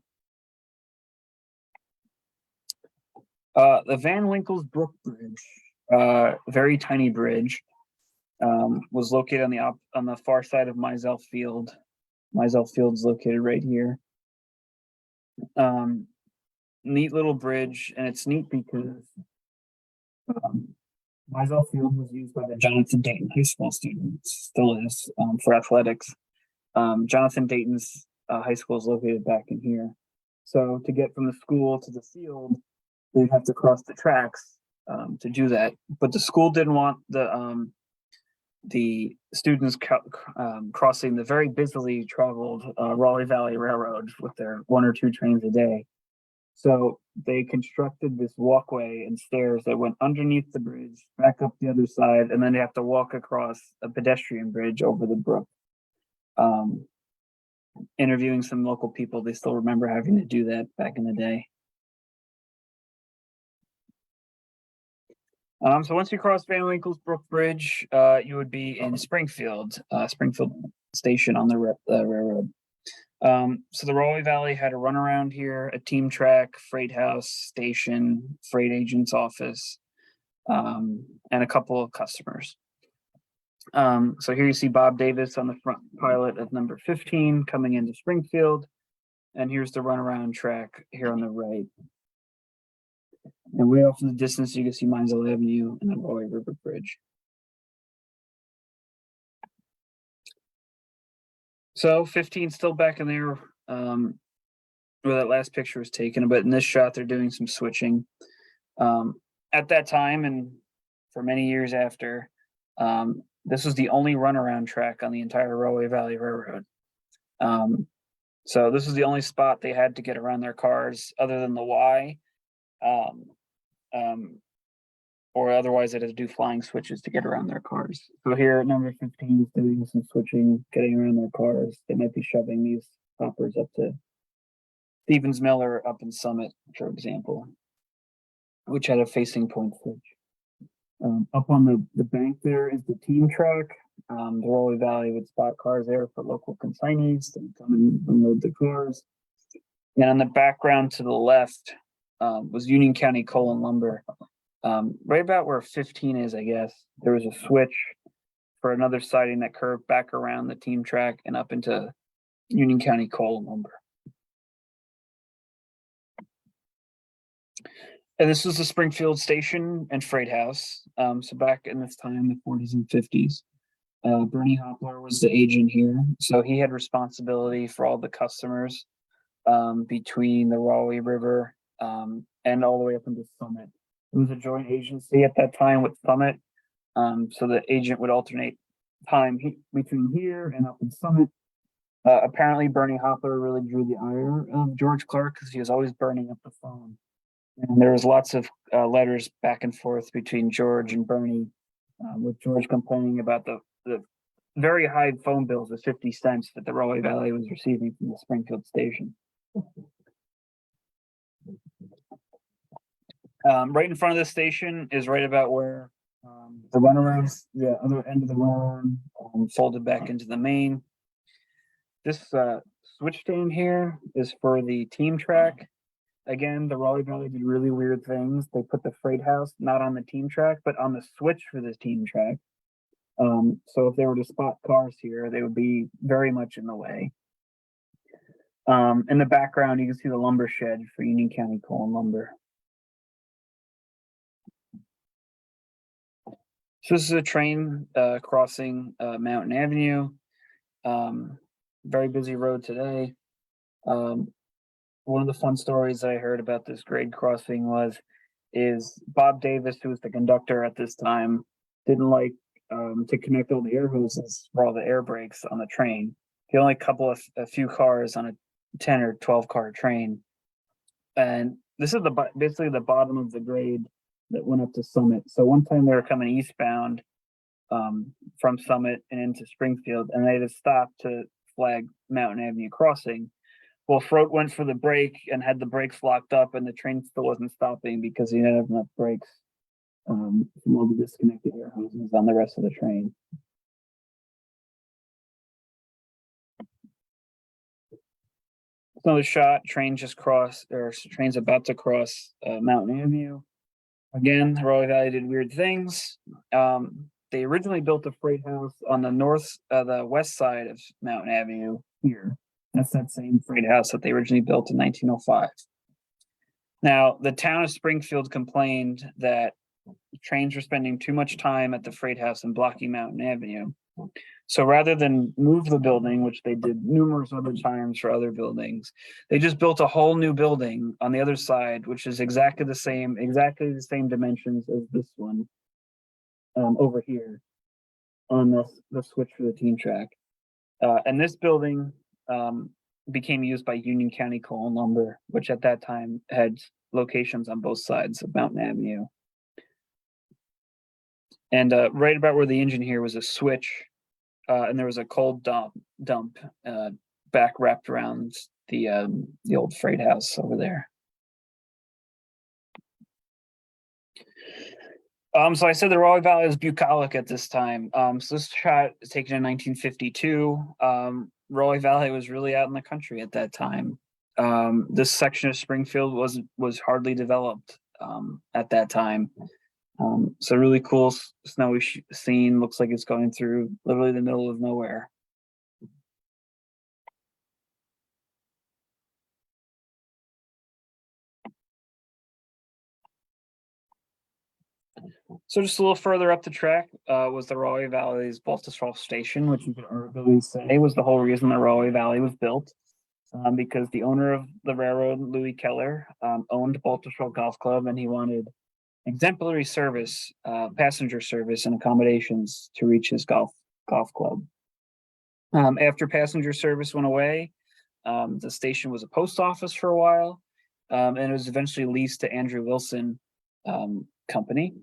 The Van Winkle's Brook Bridge, very tiny bridge, was located on the far side of Mizell Field. Mizell Field is located right here. Neat little bridge, and it's neat because Mizell Field was used by the Jonathan Dayton High School students, still is, for athletics. Jonathan Dayton's high school is located back in here. So to get from the school to the field, they'd have to cross the tracks to do that. But the school didn't want the students crossing the very busily traveled Rahway Valley Railroad with their 1 or 2 trains a day. So they constructed this walkway and stairs that went underneath the bridge, back up the other side, and then they have to walk across a pedestrian bridge over the brook. Interviewing some local people, they still remember having to do that back in the day. So once you cross Van Winkle's Brook Bridge, you would be in Springfield Station on the railroad. So the Rahway Valley had a runaround here, a team track, freight house, station, freight agent's office, and a couple of customers. So here you see Bob Davis on the front pilot at number 15 coming into Springfield. And here's the runaround track here on the right. And way off in the distance, you can see Mizell Avenue and the Rahway River Bridge. So 15 still back in there where that last picture was taken, but in this shot, they're doing some switching. At that time, and for many years after, this was the only runaround track on the entire Rahway Valley Railroad. So this was the only spot they had to get around their cars other than the Y. Or otherwise they'd have to do flying switches to get around their cars. So here number 15 is doing some switching, getting around their cars. They might be shoving these hoppers up to Stevens Miller up in Summit, for example, which had a facing point switch. Up on the bank there is the team track. The Rahway Valley would spot cars there for local consignees to come and unload the cars. And on the background to the left was Union County Coal and Lumber. Right about where 15 is, I guess, there was a switch for another siding that curved back around the team track and up into Union County Coal and Lumber. And this was the Springfield Station and Freight House. So back in this time, the 40s and 50s, Bernie Hopler was the agent here. So he had responsibility for all the customers between the Rahway River and all the way up into Summit. It was a joint agency at that time with Summit. So the agent would alternate time between here and up in Summit. Apparently Bernie Hopler really drew the ire of George Clark because he was always burning up the phone And there was lots of letters back and forth between George and Bernie, with George complaining about the very high phone bills of 50 cents that the Rahway Valley was receiving from the Springfield station. Right in front of the station is right about where the runaways, the other end of the railroad, folded back into the main. This switch stand here is for the team track. Again, the Rahway Valley did really weird things. They put the freight house not on the team track, but on the switch for this team track. So if they were to spot cars here, they would be very much in the way. In the background, you can see the lumber shed for Union County Coal and Lumber. So this is a train crossing Mountain Avenue. Very busy road today. One of the fun stories I heard about this grade crossing is Bob Davis, who was the conductor at this time, didn't like to connect all the air hoses for all the air brakes on the train. He only a few cars on a 10 or 12 car train. And this is basically the bottom of the grade that went up to Summit. So one time they were coming eastbound from Summit and into Springfield, and they had to stop to flag Mountain Avenue crossing. Well, Frote went for the brake and had the brakes locked up, and the train still wasn't stopping because he didn't have enough brakes from all the disconnected air hoses on the rest of the train. Another shot, train's about to cross Mountain Avenue. Again, the Rahway Valley did weird things. They originally built a freight house on the west side of Mountain Avenue here. That's that same freight house that they originally built in 1905. Now, the town of Springfield complained that trains were spending too much time at the freight house and blocking Mountain Avenue. So rather than move the building, which they did numerous other times for other buildings, they just built a whole new building on the other side, which is exactly the same dimensions as this one over here on the switch for the team track. And this building became used by Union County Coal and Lumber, which at that time had locations on both sides of Mountain Avenue. And right about where the engine here was a switch, and there was a coal dump back wrapped around the old freight house over there. So I said the Rahway Valley was bucolic at this time. So this shot is taken in 1952. Rahway Valley was really out in the country at that time. This section of Springfield was hardly developed at that time. So really cool snowy scene. Looks like it's going through literally the middle of nowhere. So just a little further up the track was the Rahway Valley's Baltusrol Station, which you could arguably say was the whole reason the Rahway Valley was built, because the owner of the railroad, Louis Keller, owned Baltusrol Golf Club, and he wanted exemplary service, passenger service, and accommodations to reach his golf club. After passenger service went away, the station was a post office for a while, and it was eventually leased to Andrew Wilson Company,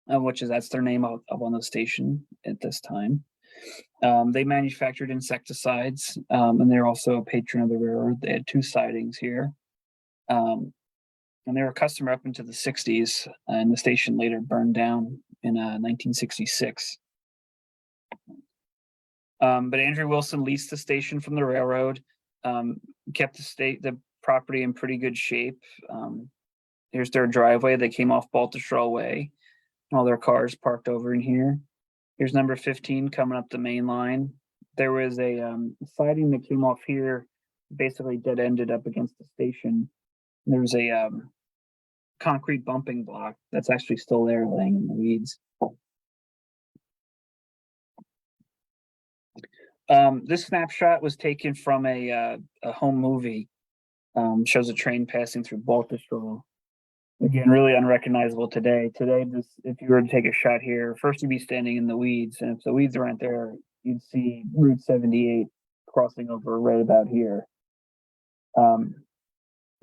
that's their name up on the station at this time. They manufactured insecticides, and they're also a patron of the railroad. They had 2 sidings here. And they were a customer up into the 60s, and the station later burned down in 1966. But Andrew Wilson leased the station from the railroad, kept the property in pretty good shape. Here's their driveway. They came off Baltusrol Way. All their cars parked over in here. Here's number 15 coming up the main line. There was a siding that came off here, basically dead ended up against the station. There was a concrete bumping block that's actually still there laying in the weeds. This snapshot was taken from a home movie. Shows a train passing through Baltusrol. Again, really unrecognizable today. Today, if you were to take a shot here, first you'd be standing in the weeds, and if the weeds weren't there, you'd see Route 78 crossing over right about here.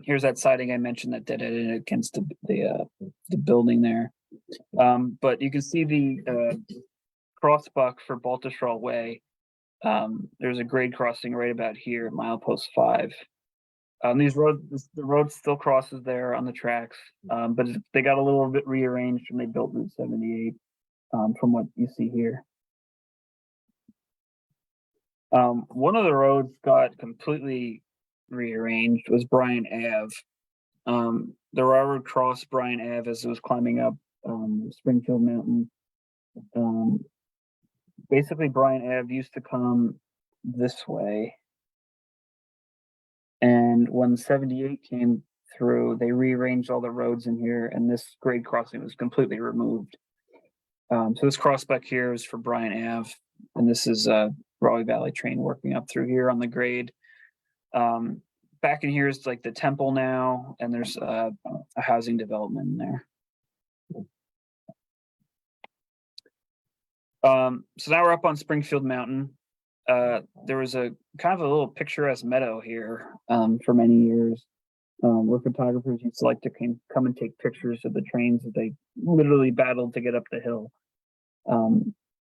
Here's that siding I mentioned that dead-ended against the building there. But you can see the crossbuck for Baltusrol Way. There's a grade crossing right about here, milepost 5. The road still crosses there on the tracks, but they got a little bit rearranged when they built Route 78, from what you see here. One of the roads got completely rearranged was Bryan Ave. The railroad crossed Bryan Ave as it was climbing up Springfield Mountain. Basically, Bryan Ave used to come this way. And when 78 came through, they rearranged all the roads in here, and this grade crossing was completely removed. So this crossback here is for Bryan Ave, and this is Rahway Valley train working up through here on the grade. Back in here is like the temple now, and there's a housing development in there. So now we're up on Springfield Mountain. There was a kind of a little picturesque meadow here for many years, where photographers used to like to come and take pictures of the trains that they literally battled to get up the hill.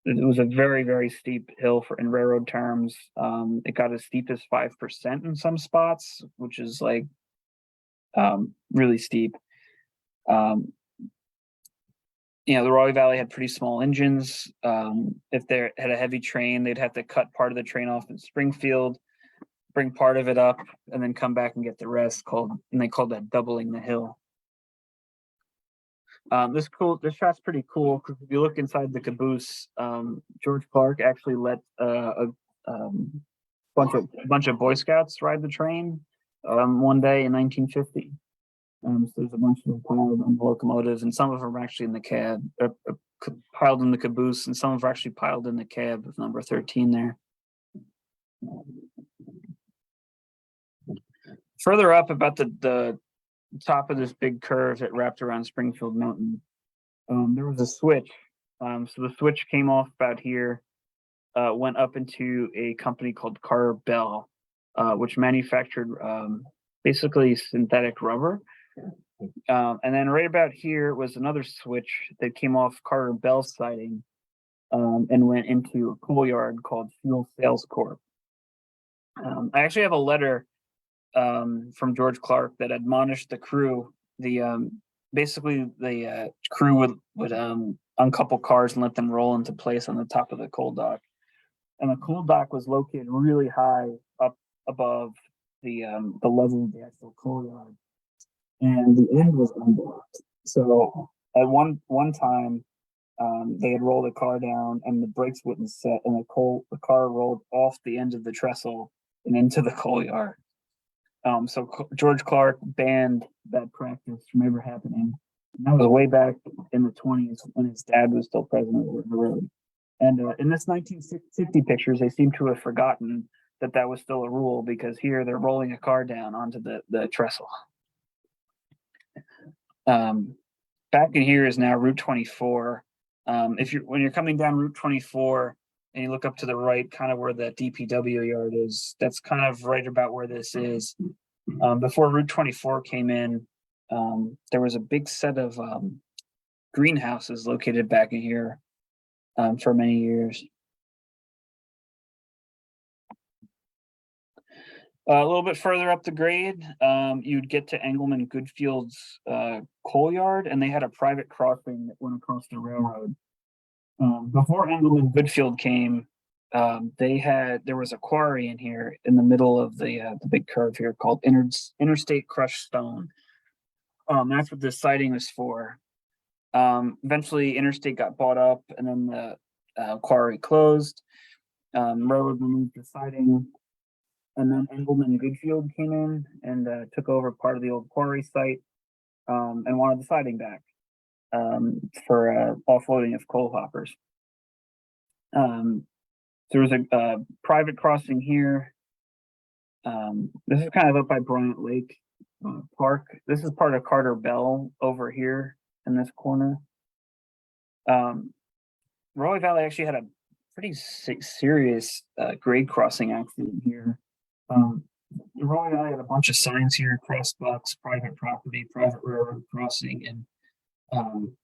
It was a very, very steep hill in railroad terms. It got as steep as 5% in some spots, which is like really steep. The Rahway Valley had pretty small engines. If they had a heavy train, they'd have to cut part of the train off in Springfield, bring part of it up, and then come back and get the rest. They called that doubling the hill. This shot's pretty cool because if you look inside the caboose, George Clark actually let a bunch of Boy Scouts ride the train one day in 1950. So there's a bunch of them piled on the locomotives, and some of them are actually in the cab, piled in the caboose, and some of them are actually piled in the cab of number 13 there. Further up, about the top of this big curve that wrapped around Springfield Mountain, there was a switch. So the switch came off about here, went up into a company called Carter Bell, which manufactured basically synthetic rubber. And then right about here was another switch that came off Carter Bell siding and went into a coal yard called Fuel Sales Corp. I actually have a letter from George Clark that admonished the crew. Basically the crew would uncouple cars and let them roll into place on the top of the coal dock. And the coal dock was located really high up above the level of the actual coal yard. And the end was unblocked. So at one time, they had rolled a car down, and the brakes wouldn't set, and the car rolled off the end of the trestle and into the coal yard. So George Clark banned that practice from ever happening. And that was way back in the 20s when his dad was still president of the road. And in this 1950 pictures, they seem to have forgotten that was still a rule, because here they're rolling a car down onto the trestle. Back in here is now Route 24. When you're coming down Route 24 and you look up to the right, kind of where the DPW yard is, that's kind of right about where this is. Before Route 24 came in, there was a big set of greenhouses located back in here for many years. A little bit further up the grade, you'd get to Engelman Goodfield's coal yard, and they had a private crossing that went across the railroad. Before Engelman Goodfield came, there was a quarry in here in the middle of the big curve here called Interstate Crushed Stone. That's what this siding was for. Eventually, Interstate got bought up, and then the quarry closed. Railroad removed the siding. And then Engelman Goodfield came in and took over part of the old quarry site and wanted the siding back for offloading of coal hoppers. There was a private crossing here. This is kind of up by Bryant Lake Park. This is part of Carter Bell over here in this corner. Rahway Valley actually had a pretty serious grade crossing accident here. Rahway Valley had a bunch of signs here: crossbucks, private property, private railroad crossing, and apparently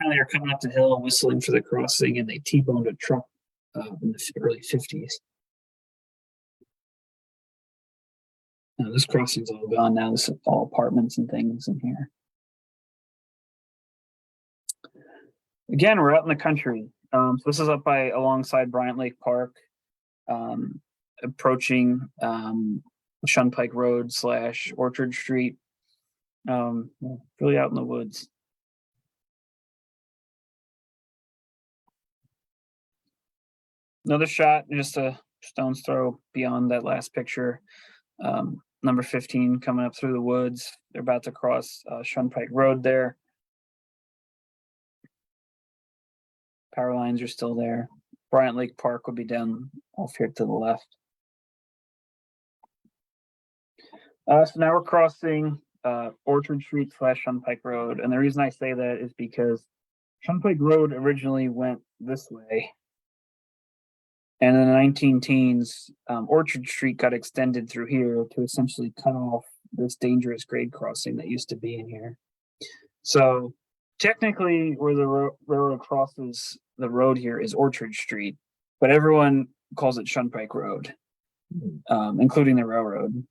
they're coming up the hill whistling for the crossing, and they T-boned a truck in the early 50s. This crossing's all gone now. This is all apartments and things in here. Again, we're out in the country. So this is up by alongside Bryant Lake Park, approaching Shunpike Road / Orchard Street. Really out in the woods. Another shot, just a stone's throw beyond that last picture. Number 15 coming up through the woods. They're about to cross Shunpike Road there. Power lines are still there. Bryant Lake Park will be down off here to the left. So now we're crossing Orchard Street / Shunpike Road. And the reason I say that is because Shunpike Road originally went this way. And in the 19-teens, Orchard Street got extended through here to essentially cut off this dangerous grade crossing that used to be in here. So technically, where the railroad crosses the road here is Orchard Street, but everyone calls it Shunpike Road, including the railroad.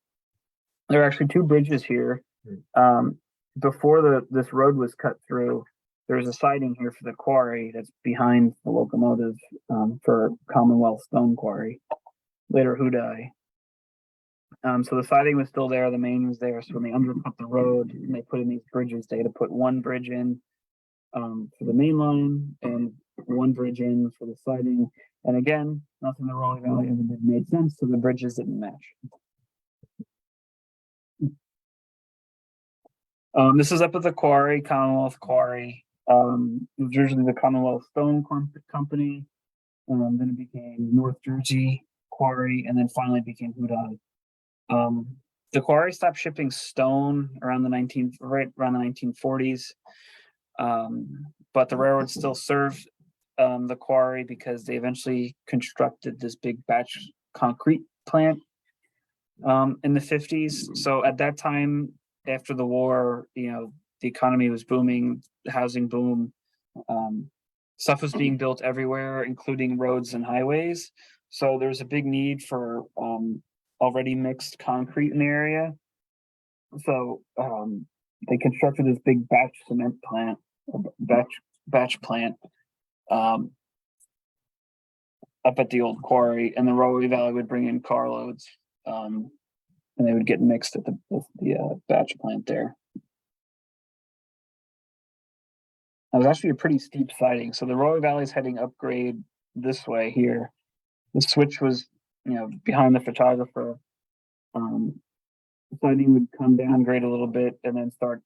There are actually two bridges here. Before this road was cut through, there was a siding here for the quarry that's behind the locomotive for Commonwealth Stone Quarry, later Hudai. So the siding was still there, the main was there. So when they undercut the road and they put in these bridges, they had to put one bridge in for the main line and one bridge in for the siding. And again, nothing the Rahway Valley ever did made sense, so the bridges didn't match. This is up at the quarry, Commonwealth Quarry. It was originally the Commonwealth Stone Company, then it became North Jersey Quarry, and then finally became Hudai. The quarry stopped shipping stone around the 1940s, but the railroad still served the quarry because they eventually constructed this big batch concrete plant in the 50s. So at that time, after the war, the economy was booming, the housing boom, stuff was being built everywhere, including roads and highways. So there's a big need for already mixed concrete in the area. So they constructed this big batch cement plant, batch plant up at the old quarry, and the Rahway Valley would bring in carloads, and they would get mixed at the batch plant there. It was actually a pretty steep siding. So the Rahway Valley is heading upgrade this way here. The switch was, behind the photographer. The siding would come down grade a little bit and then start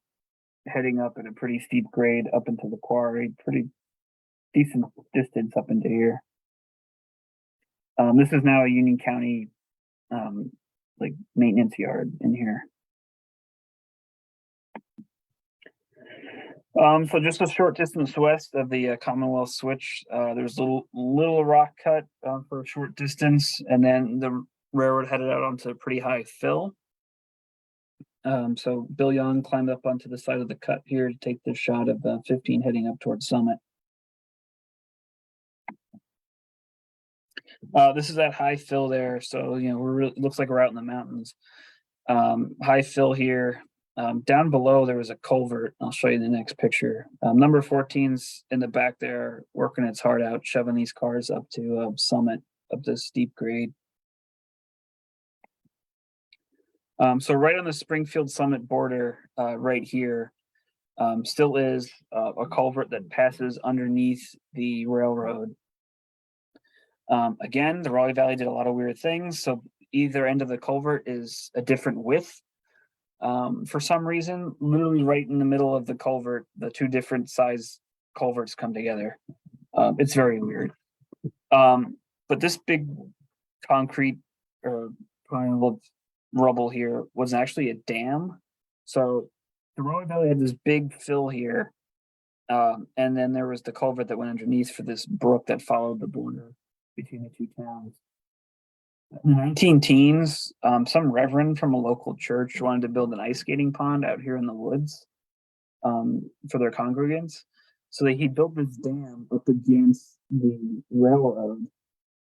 heading up at a pretty steep grade up into the quarry. Pretty decent distance up into here. This is now a Union County maintenance yard in here. So just a short distance west of the Commonwealth switch, there's a little rock cut for a short distance, and then the railroad headed out onto a pretty high fill. So Bill Young climbed up onto the side of the cut here to take this shot of 15 heading up towards Summit. This is that high fill there, so looks like we're out in the mountains. High fill here. Down below there was a culvert. I'll show you in the next picture. Number 14's in the back there, working its heart out, shoving these cars up to Summit, up this steep grade. So right on the Springfield Summit border, right here, still is a culvert that passes underneath the railroad. Again, the Rahway Valley did a lot of weird things. So either end of the culvert is a different width. For some reason, literally right in the middle of the culvert, the two different size culverts come together. It's very weird. But this big concrete or rubble here was actually a dam. So the Rahway Valley had this big fill here. And then there was the culvert that went underneath for this brook that followed the border between the two towns. In the 19 teens, some reverend from a local church wanted to build an ice skating pond out here in the woods for their congregants. So he built this dam up against the railroad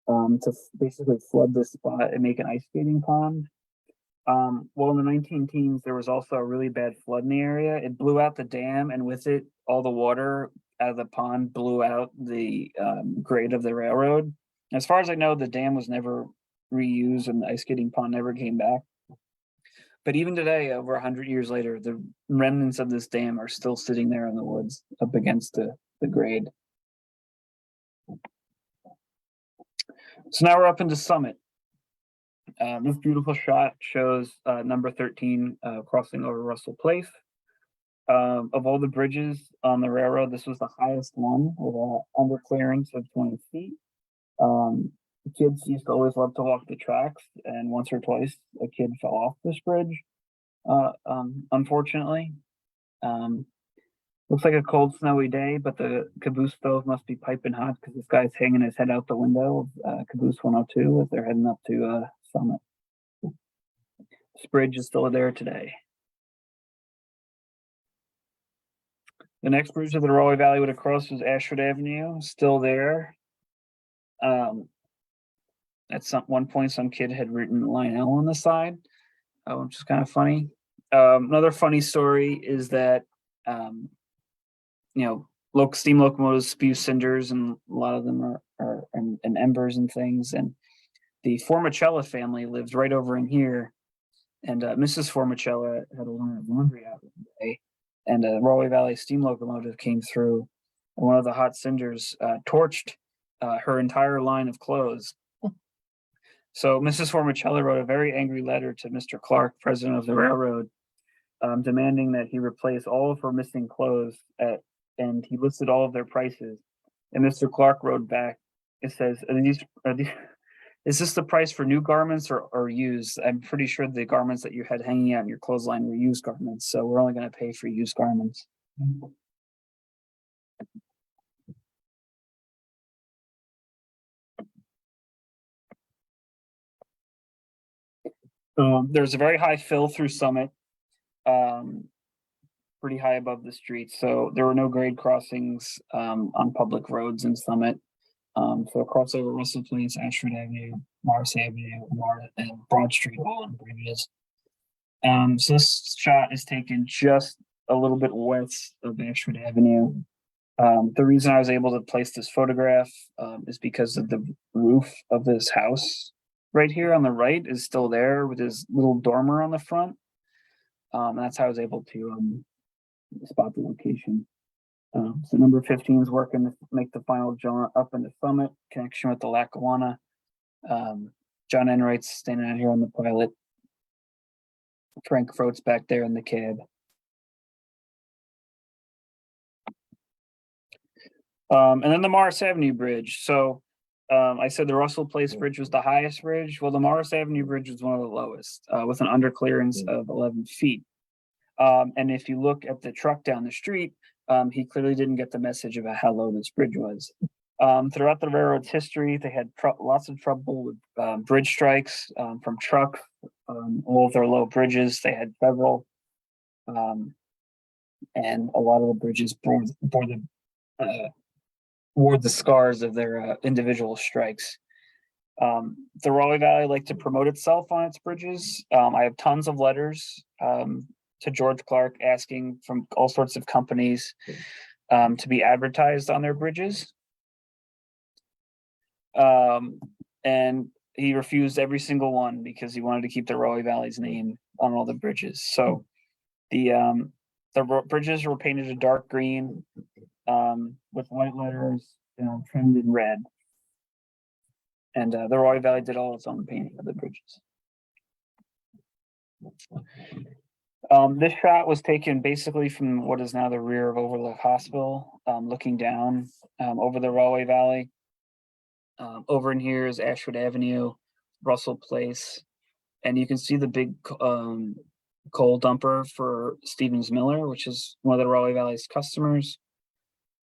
to basically flood this spot and make an ice skating pond. Well, in the 19 teens, there was also a really bad flood in the area. It blew out the dam, and with it, all the water out of the pond blew out the grade of the railroad. As far as I know, the dam was never reused, and the ice skating pond never came back. But even today, over 100 years later, the remnants of this dam are still sitting there in the woods up against the grade. So now we're up into Summit. This beautiful shot shows number 13 crossing over Russell Place. Of all the bridges on the railroad, this was the highest one with an underclearance of 20 feet. The kids used to always love to walk the tracks, and once or twice a kid fell off this bridge. Unfortunately, looks like a cold, snowy day, but the caboose stove must be piping hot because this guy's hanging his head out the window of caboose 102 as they're heading up to Summit. This bridge is still there today. The next bridge that the Rahway Valley would have crossed was Ashford Avenue, still there. At one point, some kid had written line L on the side, which is kind of funny. Another funny story is that, steam locomotives spew cinders, and a lot of them are and embers and things. And the Formicella family lived right over in here, and Mrs. Formicella had a line of laundry out one day, and a Rahway Valley steam locomotive came through, and one of the hot cinders torched her entire line of clothes. So Mrs. Formicella wrote a very angry letter to Mr. Clark, president of the railroad, demanding that he replace all of her missing clothes and he listed all of their prices. And Mr. Clark wrote back, it says, is this the price for new garments or used? I'm pretty sure the garments that you had hanging out in your clothesline were used garments, so we're only going to pay for used garments. There's a very high fill through Summit, pretty high above the street. So there were no grade crossings on public roads in Summit. So across over Russell Place, Ashford Avenue, Morris Avenue, and Broad Street, all on bridges. So this shot is taken just a little bit west of Ashford Avenue. The reason I was able to place this photograph is because of the roof of this house right here on the right is still there with his little dormer on the front. That's how I was able to spot the location. So number 15 is working to make the final jaunt up into Summit, connection with the Lackawanna. John Enright's standing out here on the pilot. Frank Frote's back there in the cab. And then the Morris Avenue Bridge. So I said the Russell Place Bridge was the highest bridge. Well, the Morris Avenue Bridge was one of the lowest, with an underclearance of 11 feet. And if you look at the truck down the street, he clearly didn't get the message about how low this bridge was. Throughout the railroad's history, they had lots of trouble with bridge strikes from trucks. All of their low bridges, they had several. And a lot of the bridges wore the scars of their individual strikes. The Rahway Valley liked to promote itself on its bridges. I have tons of letters to George Clark asking from all sorts of companies to be advertised on their bridges. And he refused every single one because he wanted to keep the Rahway Valley's name on all the bridges. So the bridges were painted a dark green with white letters, trimmed in red. And the Rahway Valley did all its own painting of the bridges. This shot was taken basically from what is now the rear of Overlook Hospital, looking down over the Rahway Valley. Over in here is Ashford Avenue, Russell Place, and you can see the big coal dumper for Stevens Miller, which is one of the Rahway Valley's customers.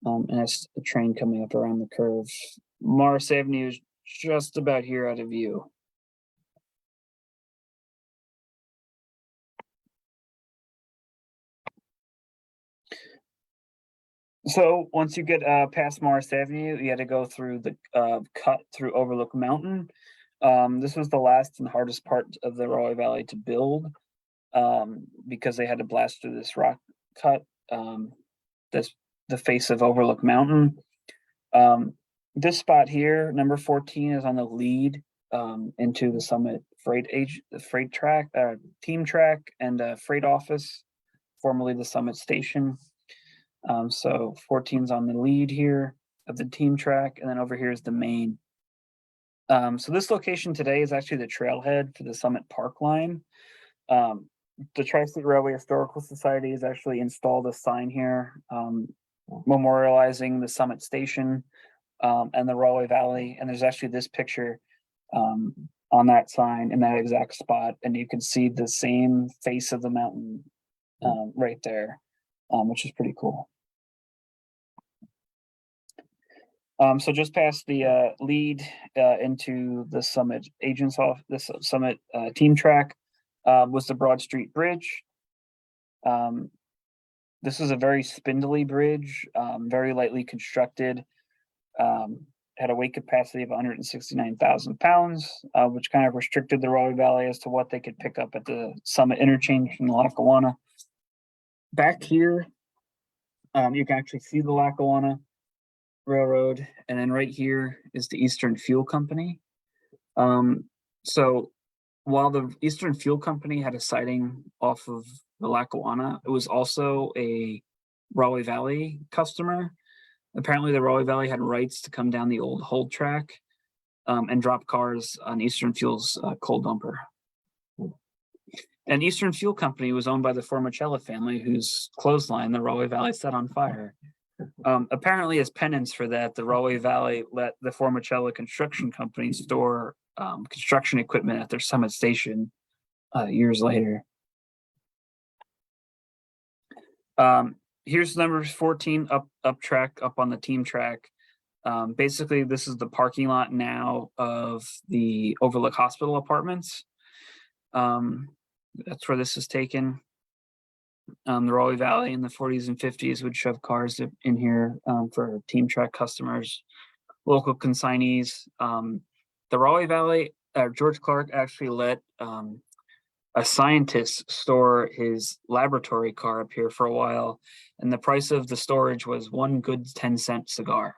And that's a train coming up around the curve. Morris Avenue is just about here out of view. So once you get past Morris Avenue, you had to go through the cut through Overlook Mountain. This was the last and hardest part of the Rahway Valley to build because they had to blast through this rock cut, this the face of Overlook Mountain. This spot here, number 14, is on the lead into the Summit freight track, team track, and freight office, formerly the Summit Station. So 14's on the lead here of the team track, and then over here is the main. So this location today is actually the trailhead for the Summit Park line. The Tri-State Railway Historical Society has actually installed a sign here memorializing the Summit Station and the Rahway Valley. And there's actually this picture on that sign in that exact spot, and you can see the same face of the mountain right there, which is pretty cool. So just past the lead into the Summit agents off this Summit team track was the Broad Street Bridge. This is a very spindly bridge, very lightly constructed. Had a weight capacity of 169,000 pounds, which kind of restricted the Rahway Valley as to what they could pick up at the Summit interchange from the Lackawanna. Back here, you can actually see the Lackawanna Railroad, and then right here is the Eastern Fuel Company. So while the Eastern Fuel Company had a siding off of the Lackawanna, it was also a Rahway Valley customer. Apparently the Rahway Valley had rights to come down the old hold track and drop cars on Eastern Fuel's coal dumper. And Eastern Fuel Company was owned by the Formicella family, whose clothesline the Rahway Valley set on fire. Apparently, as penance for that, the Rahway Valley let the Formicella Construction Company store construction equipment at their Summit Station years later. Here's number 14 up track, up on the team track. Basically, this is the parking lot now of the Overlook Hospital Apartments. That's where this is taken. The Rahway Valley in the 40s and 50s would shove cars in here for team track customers, local consignees. The Rahway Valley, George Clark actually let a scientist store his laboratory car up here for a while, and the price of the storage was one good 10-cent cigar.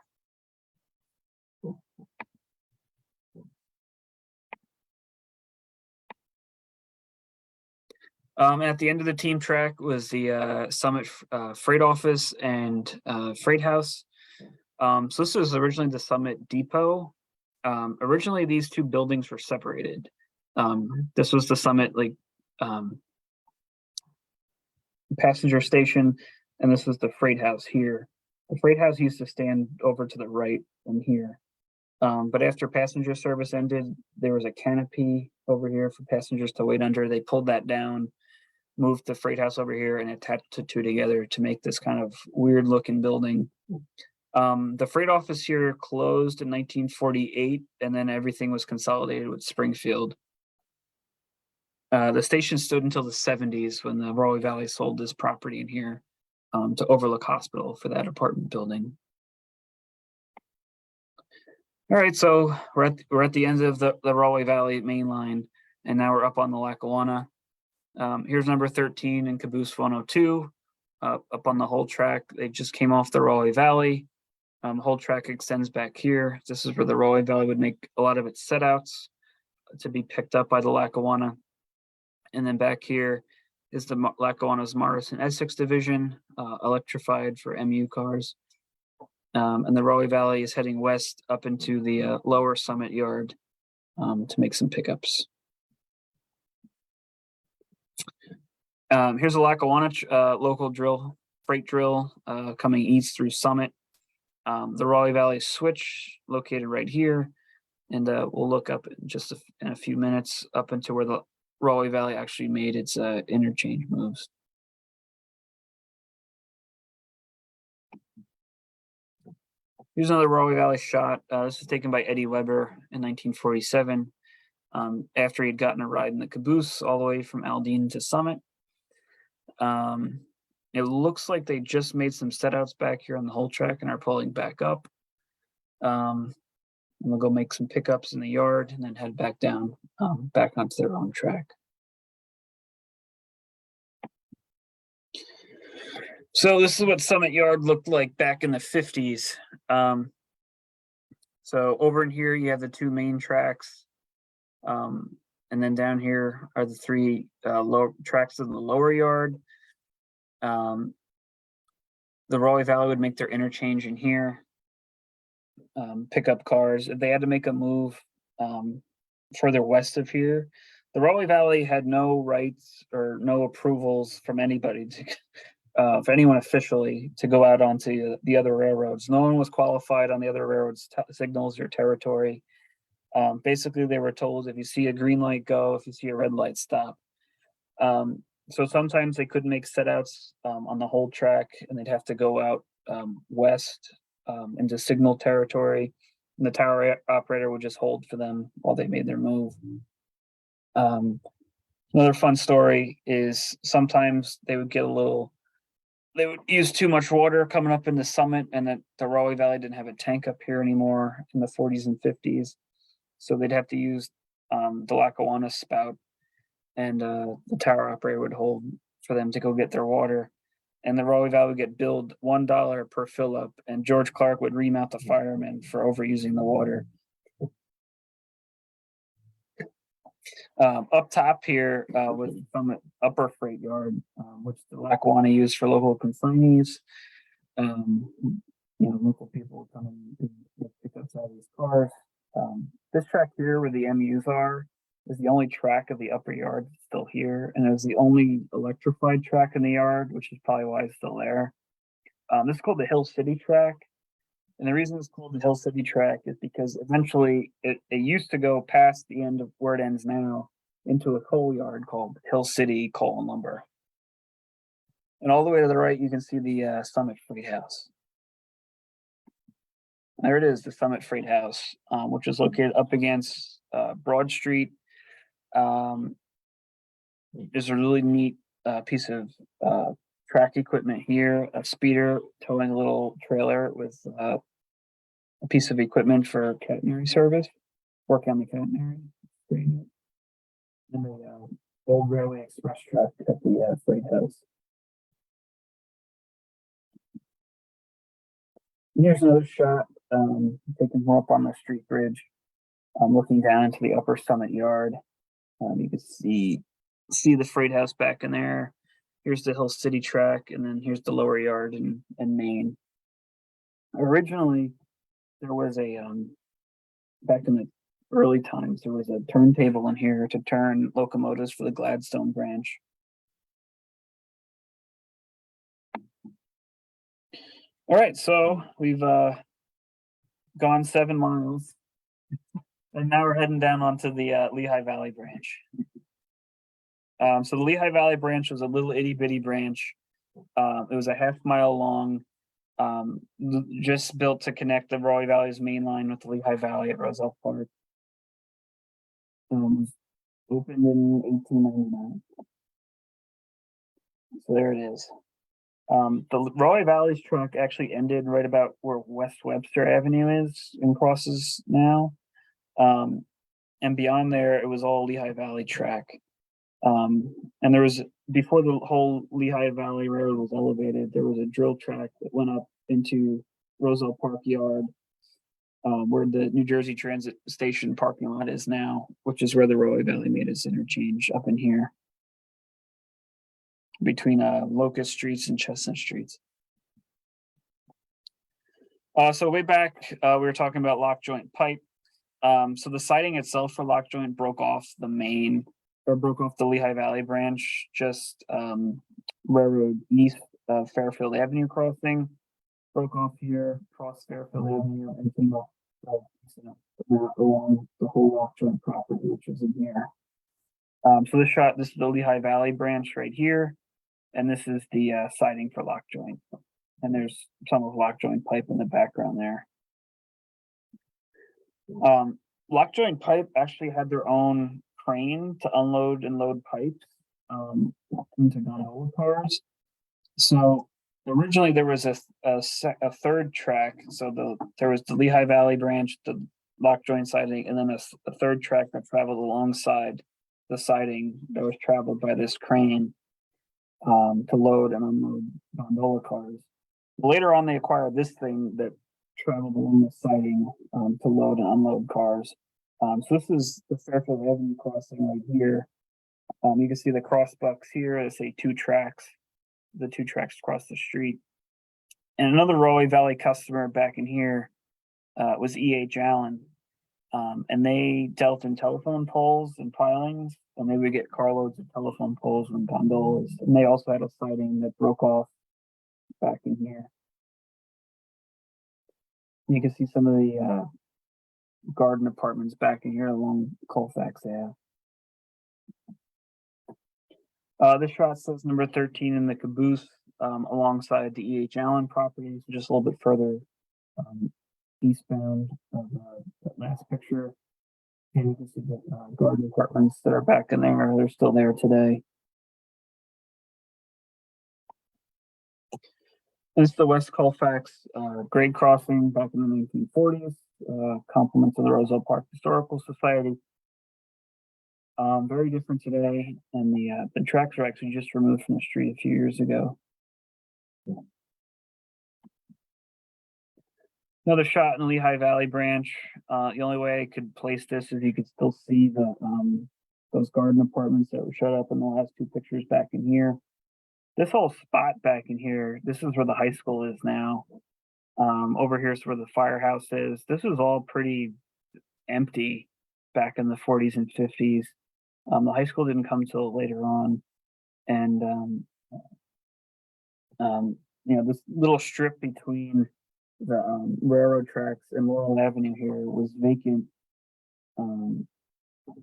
At the end of the team track was the Summit Freight Office and Freight House. So this was originally the Summit Depot. Originally, these two buildings were separated. This was the Summit passenger station, and this was the Freight House here. The Freight House used to stand over to the right from here. But after passenger service ended, there was a canopy over here for passengers to wait under. They pulled that down, moved the Freight House over here, and attached the two together to make this kind of weird looking building. The freight office here closed in 1948, and then everything was consolidated with Springfield. The station stood until the 70s when the Rahway Valley sold this property in here to Overlook Hospital for that apartment building. All right, so we're at the end of the Rahway Valley main line, and now we're up on the Lackawanna. Here's number 13 and Caboose 102 up on the whole track. They just came off the Rahway Valley. Whole track extends back here. This is where the Rahway Valley would make a lot of its setouts to be picked up by the Lackawanna. And then back here is the Lackawanna's Morrison Essex division, electrified for MU cars. And the Rahway Valley is heading west up into the lower Summit Yard to make some pickups. Here's a Lackawanna local freight drill coming east through Summit. The Rahway Valley switch located right here, and we'll look up in a few minutes up into where the Rahway Valley actually made its interchange moves. Here's another Rahway Valley shot. This was taken by Eddie Weber in 1947 after he'd gotten a ride in the caboose all the way from Aldine to Summit. It looks like they just made some set outs back here on the whole track and are pulling back up. And we'll go make some pickups in the yard and then head back down, back onto their own track. So this is what Summit Yard looked like back in the 50s. So over in here, you have the two main tracks. And then down here are the three low tracks in the lower yard. The Rahway Valley would make their interchange in here, pick up cars. If they had to make a move further west of here, the Rahway Valley had no rights or no approvals from anybody to, for anyone officially to go out onto the other railroads. No one was qualified on the other railroads' signals or territory. Basically, they were told if you see a green light, go. If you see a red light, stop. So sometimes they couldn't make set outs on the whole track, and they'd have to go out west into signal territory, and the tower operator would just hold for them while they made their move. Another fun story is sometimes they would use too much water coming up in the summit, and that the Rahway Valley didn't have a tank up here anymore in the 40s and 50s. So they'd have to use the Lackawanna spout, and the tower operator would hold for them to go get their water. And the Rahway Valley would get billed $1 per fill up, and George Clark would remount the firemen for overusing the water. Up top here was from upper freight yard, which the Lackawanna used for local consignees. Local people would come and pick up all these cars. This track here where the MUs are is the only track of the upper yard still here, and it was the only electrified track in the yard, which is probably why it's still there. This is called the Hill City track. And the reason it's called the Hill City track is because eventually it used to go past the end of where it ends now into a coal yard called Hill City Coal and Lumber. And all the way to the right, you can see the Summit Freight House. There it is, the Summit Freight House, which is located up against Broad Street. There's a really neat piece of track equipment here, a speeder towing a little trailer with a piece of equipment for catenary service, working on the catenary. And the old Railway Express truck at the freight house. And here's another shot taken from up on the street bridge, looking down into the upper Summit yard. You can see the freight house back in there. Here's the Hill City track, and then here's the lower yard in Maine. Originally, there was a back in the early times, there was a turntable in here to turn locomotives for the Gladstone branch. All right, so we've gone 7 miles, and now we're heading down onto the Lehigh Valley branch. So the Lehigh Valley branch was a little itty bitty branch. It was a half-mile long, just built to connect the Rahway Valley's main line with the Lehigh Valley at Roselle Park. Opened in 1899. So there it is. The Rahway Valley's track actually ended right about where West Webster Avenue is and crosses now. And beyond there, it was all Lehigh Valley track. And there was, before the whole Lehigh Valley Railroad was elevated, there was a drill track that went up into Roselle Park Yard, where the New Jersey Transit Station parking lot is now, which is where the Rahway Valley made its interchange up in here between Locust Streets and Chestnut Streets. So way back, we were talking about lock joint pipe. So the siding itself for lock joint broke off the Lehigh Valley branch, just railroad east of Fairfield Avenue crossing, broke off here, crossed Fairfield Avenue, and came up along the whole lock joint property, which is in here. So this is the Lehigh Valley branch right here, and this is the siding for lock joint. And there's some of lock joint pipe in the background there. Lock joint pipe actually had their own crane to unload and load pipes into gondola cars. So originally there was a third track. So there was the Lehigh Valley branch, the lock joint siding, and then a third track that traveled alongside the siding that was traveled by this crane to load and unload gondola cars. Later on, they acquired this thing that traveled along the siding to load and unload cars. So this is the Fairfield Avenue crossing right here. You can see the crossbucks here. They say two tracks. The two tracks across the street. And another Rahway Valley customer back in here was E.H. Allen. And they dealt in telephone poles and pilings, and they would get carloads of telephone poles and gondolas. And they also had a siding that broke off back in here. You can see some of the garden apartments back in here along Colfax Ave. This shot says number 13 in the caboose alongside the E.H. Allen properties, just a little bit further eastbound of that last picture. And you can see the garden apartments that are back in there. They're still there today. This is the West Colfax grade crossing back in the 1940s, compliments of the Roselle Park Historical Society. Very different today, and the tracks were actually just removed from the street a few years ago. Another shot in the Lehigh Valley branch. The only way I could place this is you could still see the those garden apartments that were shut up in the last two pictures back in here. This whole spot back in here, this is where the high school is now. Over here is where the firehouse is. This was all pretty empty back in the 40s and 50s. The high school didn't come till later on. And, this little strip between the railroad tracks and Laurel Avenue here was vacant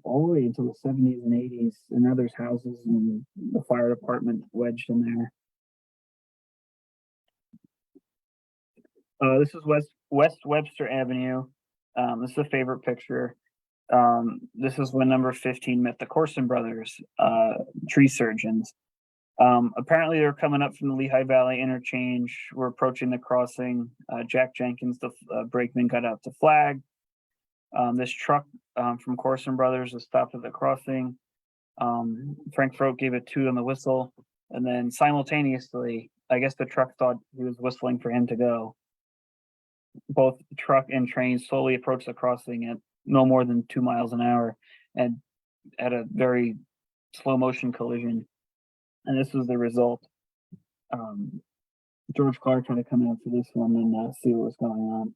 all the way until the 70s and 80s. And now there's houses and the fire department wedged in there. This is West Webster Avenue. This is a favorite picture. This is when number 15 met the Corson brothers, tree surgeons. Apparently they're coming up from the Lehigh Valley interchange. We're approaching the crossing. Jack Jenkins, the brakeman, got out to flag. This truck from Corson Brothers was stopped at the crossing. Frank Frote gave a toot on the whistle, and then simultaneously, I guess the truck thought he was whistling for him to go. Both truck and train slowly approached the crossing at no more than 2 miles an hour and had a very slow motion collision. And this was the result. George Clark tried to come out for this one and see what was going on.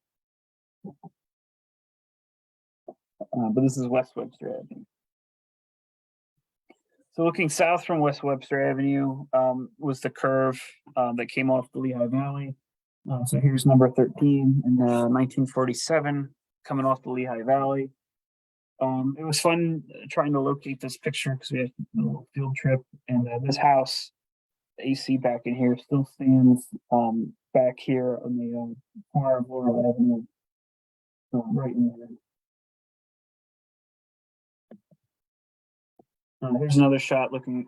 But this is West Webster Avenue. So looking south from West Webster Avenue was the curve that came off the Lehigh Valley. So here's number 13 in 1947 coming off the Lehigh Valley. It was fun trying to locate this picture because we had a little field trip, and this house, the AC back in here, still stands back here on the corner of Laurel Avenue, right in there. Here's another shot looking,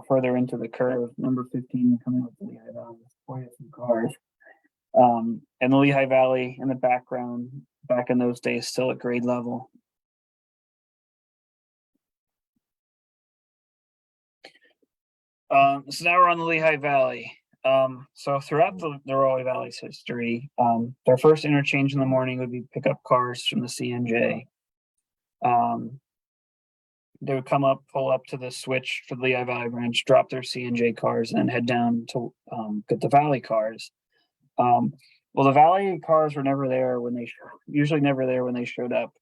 further into the curve. Number 15 coming up the Lehigh Valley, quite a few cars. And the Lehigh Valley in the background, back in those days, still at grade level. So now we're on the Lehigh Valley. So throughout the Rahway Valley's history, their first interchange in the morning would be pick up cars from the CNJ. They would come up, pull up to the switch for the Lehigh Valley branch, drop their CNJ cars, and head down to get the Valley cars. Well, the Valley cars were never there when usually never there when they showed up.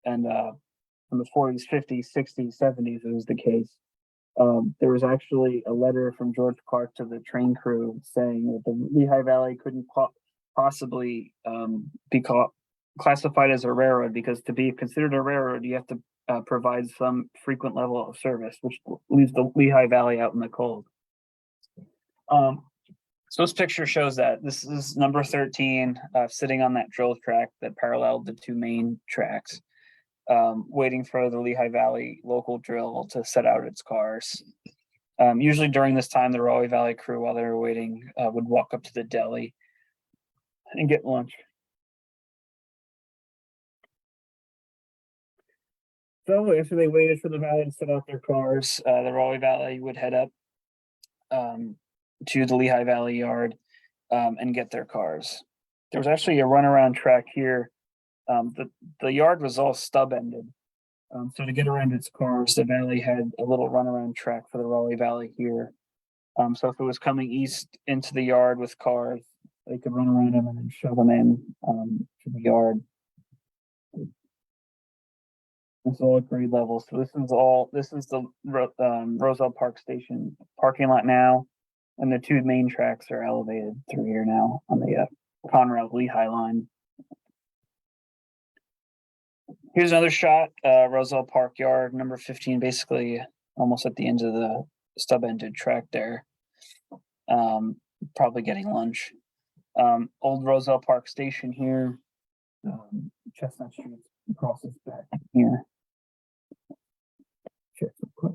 And in the 40s, 50s, 60s, 70s, it was the case. There was actually a letter from George Clark to the train crew saying that the Lehigh Valley couldn't possibly be classified as a railroad, because to be considered a railroad, you have to provide some frequent level of service, which leaves the Lehigh Valley out in the cold. So this picture shows that this is number 13 sitting on that drill track that paralleled the two main tracks, waiting for the Lehigh Valley local drill to set out its cars. Usually during this time, the Rahway Valley crew, while they were waiting, would walk up to the deli and get lunch. So after they waited for the valley to set out their cars, the Rahway Valley would head up to the Lehigh Valley yard and get their cars. There was actually a runaround track here. The yard was all stub ended. So to get around its cars, the valley had a little runaround track for the Rahway Valley here. So if it was coming east into the yard with cars, they could run around them and then shove them in to the yard. This is all at grade level. So this is the Roselle Park Station parking lot now, and the two main tracks are elevated through here now on the Conrail Lehigh line. Here's another shot, Roselle Park Yard, number 15, basically almost at the end of the stub-ended track there. Probably getting lunch. Old Roselle Park Station here. Chestnut Street across this back here. Check real quick.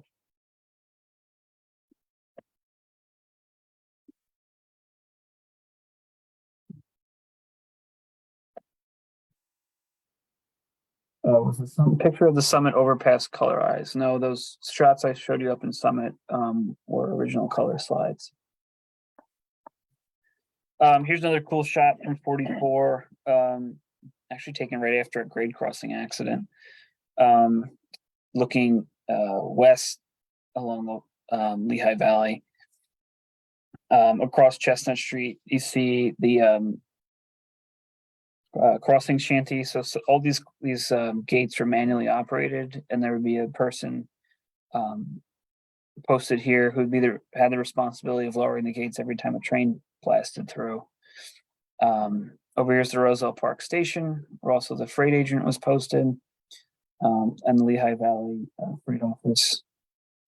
Was this some picture of the Summit overpass color eyes? No, those shots I showed you up in Summit were original color slides. Here's another cool shot from 44, actually taken right after a grade crossing accident. Looking west along the Lehigh Valley. Across Chestnut Street, you see the crossing shanty. So all these gates are manually operated, and there would be a person posted here who'd had the responsibility of lowering the gates every time a train blasted through. Over here's the Roselle Park Station, where also the freight agent was posted, and the Lehigh Valley freight office.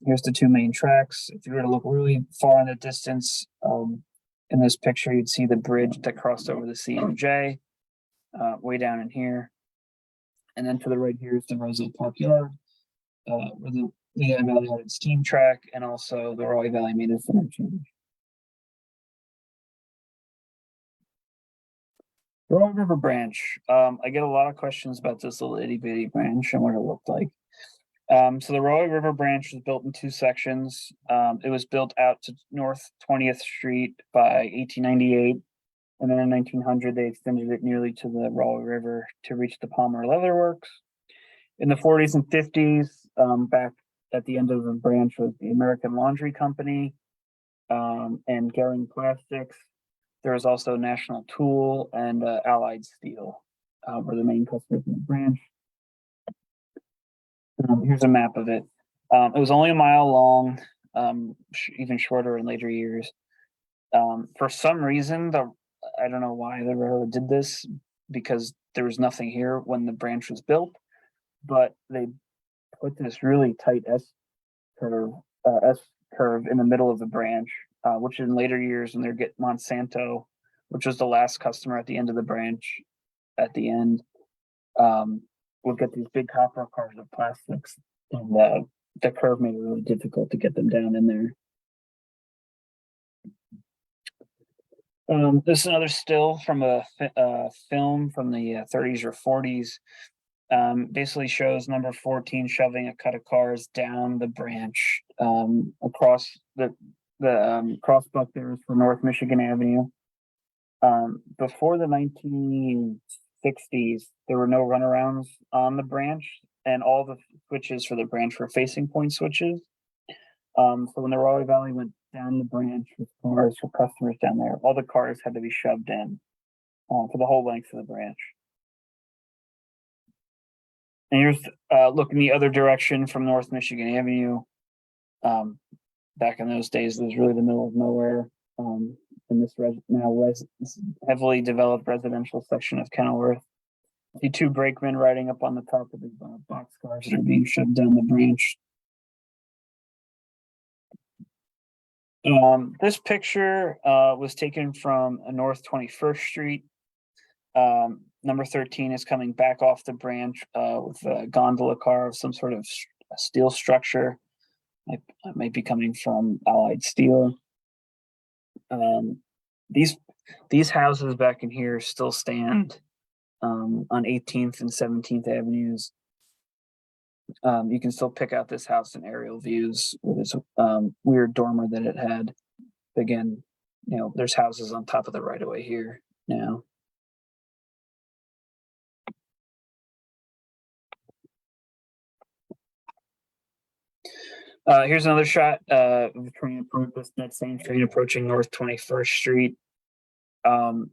Here's the two main tracks. If you were to look really far in the distance, in this picture, you'd see the bridge that crossed over the CMJ, way down in here. And then to the right here is the Roselle Park Yard, where the Lehigh Valley had its steam track, and also the Rahway Valley made its interchange. Rahway River Branch. I get a lot of questions about this little itty bitty branch and what it looked like. So the Rahway River Branch was built in two sections. It was built out to North 20th Street by 1898. And then in 1900, they extended it nearly to the Rahway River to reach the Palmer Leather Works. In the 40s and 50s, back at the end of the branch was the American Laundry Company and Gehring Plastics. There was also National Tool and Allied Steel were the main customers in the branch. Here's a map of it. It was only a mile long, even shorter in later years. For some reason, I don't know why the railroad did this, because there was nothing here when the branch was built, but they put this really tight S curve in the middle of the branch, which in later years, when they get Monsanto, which was the last customer at the end of the branch, at the end, we'll get these big copper cars of plastics, and the curve made it really difficult to get them down in there. This is another still from a film from the 30s or 40s. Basically shows number 14 shoving a cut of cars down the branch across the crossbuck there is for North Michigan Avenue. Before the 1960s, there were no runarounds on the branch, and all the switches for the branch were facing point switches. So when the Rahway Valley went down the branch with cars for customers down there, all the cars had to be shoved in for the whole length of the branch. And here's looking the other direction from North Michigan Avenue. Back in those days, it was really the middle of nowhere. In this heavily developed residential section of Kenilworth. The two brakemen riding up on the top of the boxcars that are being shoved down the branch. This picture was taken from North 21st Street. Number 13 is coming back off the branch with a gondola car of some sort of steel structure. might be coming from Allied Steel. These houses back in here still stand on 18th and 17th Avenues. You can still pick out this house in aerial views with its weird dormer that it had. Again, there's houses on top of the right of way here now. Here's another shot of the train approach, that same train approaching North 21st Street. The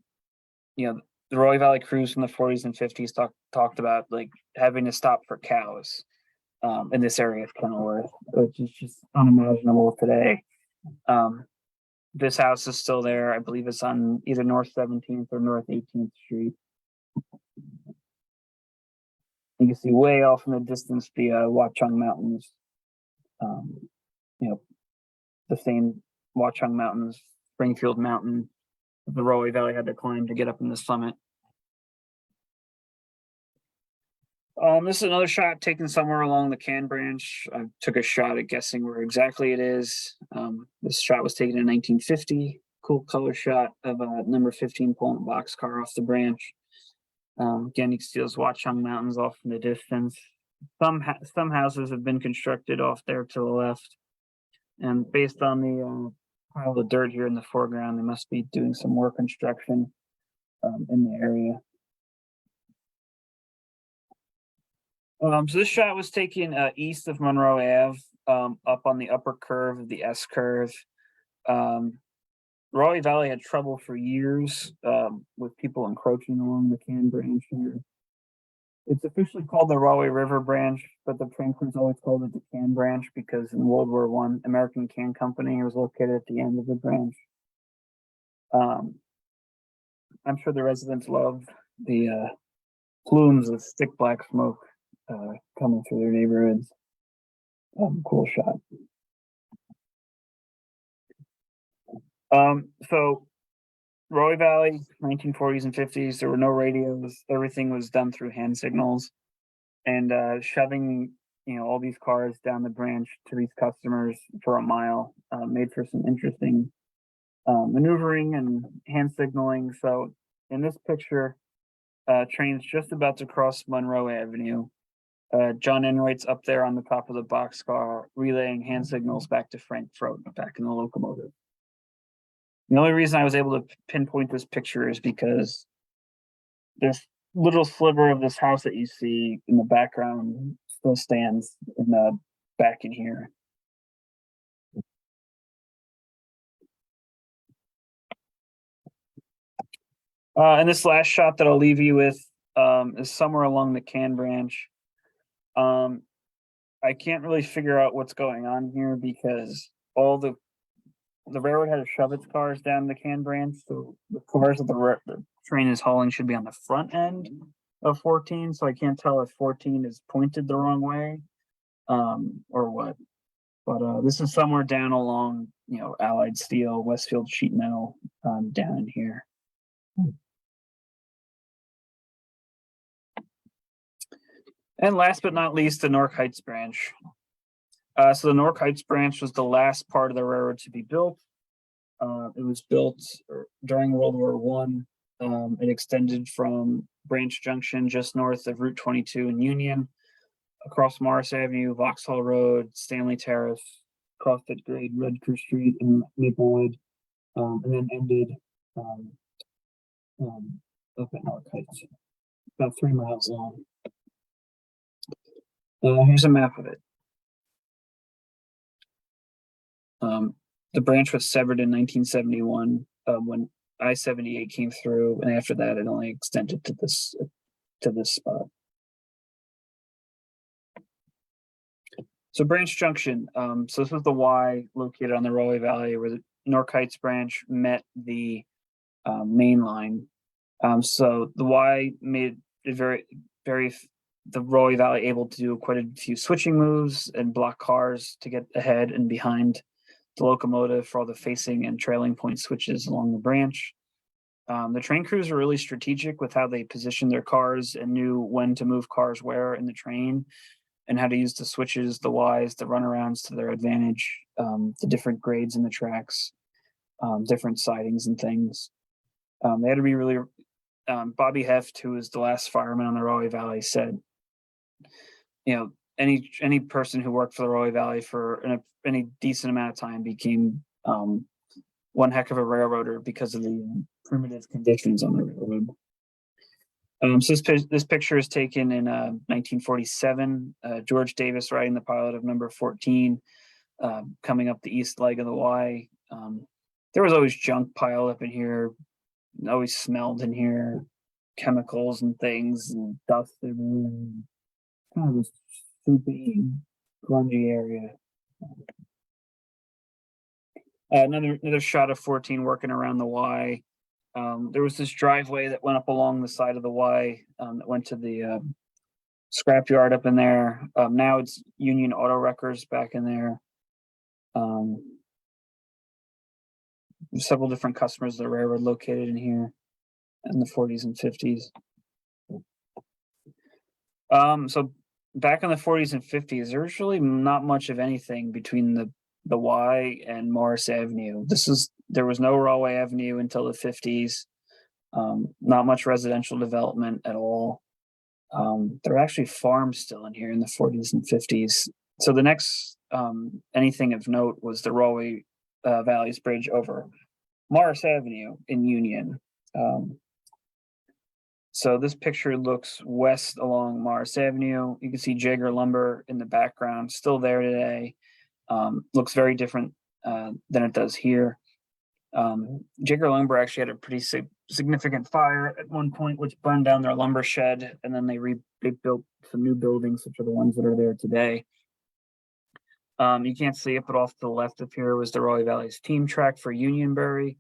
Rahway Valley crews from the 40s and 50s talked about like having to stop for cows in this area of Kenilworth, which is just unimaginable today. This house is still there. I believe it's on either North 17th or North 18th Street. You can see way off in the distance the Watchung Mountains. The same Watchung Mountains, Springfield Mountain, the Rahway Valley had to climb to get up in the summit. This is another shot taken somewhere along the Can Branch. I took a shot at guessing where exactly it is. This shot was taken in 1950. Cool color shot of a number 15 pulling a boxcar off the branch. Again, you can see those Watchung Mountains off in the distance. Some houses have been constructed off there to the left. And based on the pile of dirt here in the foreground, they must be doing some more construction in the area. So this shot was taken east of Monroe Ave, up on the upper curve of the S curve. Rahway Valley had trouble for years with people encroaching along the Can Branch here. It's officially called the Rahway River Branch, but the train crews always called it the Can Branch because in World War I, American Can Company was located at the end of the branch. I'm sure the residents love the plumes of thick black smoke coming through their neighborhoods. Cool shot. So Rahway Valley, 1940s and 50s, there were no radios. Everything was done through hand signals, and shoving all these cars down the branch to these customers for a mile made for some interesting maneuvering and hand signaling. So in this picture, train's just about to cross Monroe Avenue. John Enright's up there on the top of the boxcar, relaying hand signals back to Frank Frote, back in the locomotive. The only reason I was able to pinpoint this picture is because this little sliver of this house that you see in the background still stands in the back in here. And this last shot that I'll leave you with is somewhere along the Can Branch. I can't really figure out what's going on here because all the railroad had to shove its cars down the Can Branch, so the cars that the train is hauling should be on the front end of 14. So I can't tell if 14 is pointed the wrong way, or what. But this is somewhere down along, Allied Steel, Westfield Sheet Metal, down in here. And last but not least, the Nork Heights branch. So the Nork Heights branch was the last part of the railroad to be built. It was built during World War I. It extended from Branch Junction just north of Route 22 in Union, across Morris Avenue, Vauxhall Road, Stanley Terrace, Crossfit Grade, Redcrew Street, and Maplewood, and then ended up at Nork Heights, about 3 miles long. Here's a map of it. The branch was severed in 1971 when I-78 came through, and after that, it only extended to this spot. So Branch Junction. So this was the Y located on the Rahway Valley, where the Nork Heights branch met the main line. So the Y made it the Rahway Valley able to do quite a few switching moves and block cars to get ahead and behind the locomotive for all the facing and trailing point switches along the branch. The train crews were really strategic with how they positioned their cars and knew when to move cars where in the train. and how to use the switches, the Ys, the runarounds to their advantage, the different grades in the tracks, different sidings and things. They had to be really. Bobby Heft, who was the last fireman on the Rahway Valley, said, any person who worked for the Rahway Valley for any decent amount of time became one heck of a railroader because of the primitive conditions on the railroad. So this picture is taken in 1947. George Davis riding the pilot of number 14, coming up the east leg of the Y. There was always junk piled up in here, always smelled in here, chemicals and things and dust everywhere. Kind of this soupy, grungy area. Another shot of 14 working around the Y. There was this driveway that went up along the side of the Y that went to the scrapyard up in there. Now it's Union Auto Wreckers back in there. Several different customers of the railroad located in here in the 40s and 50s. So back in the 40s and 50s, there was really not much of anything between the Y and Morris Avenue. There was no Rahway Avenue until the 50s. Not much residential development at all. There are actually farms still in here in the 40s and 50s. So the next anything of note was the Rahway Valley's bridge over Morris Avenue in Union. So this picture looks west along Morris Avenue. You can see Jaeger Lumber in the background, still there today. Looks very different than it does here. Jaeger Lumber actually had a pretty significant fire at one point, which burned down their lumber shed, and then they built some new buildings, which are the ones that are there today. You can't see it, but off to the left of here was the Rahway Valley's team track for Unionbury.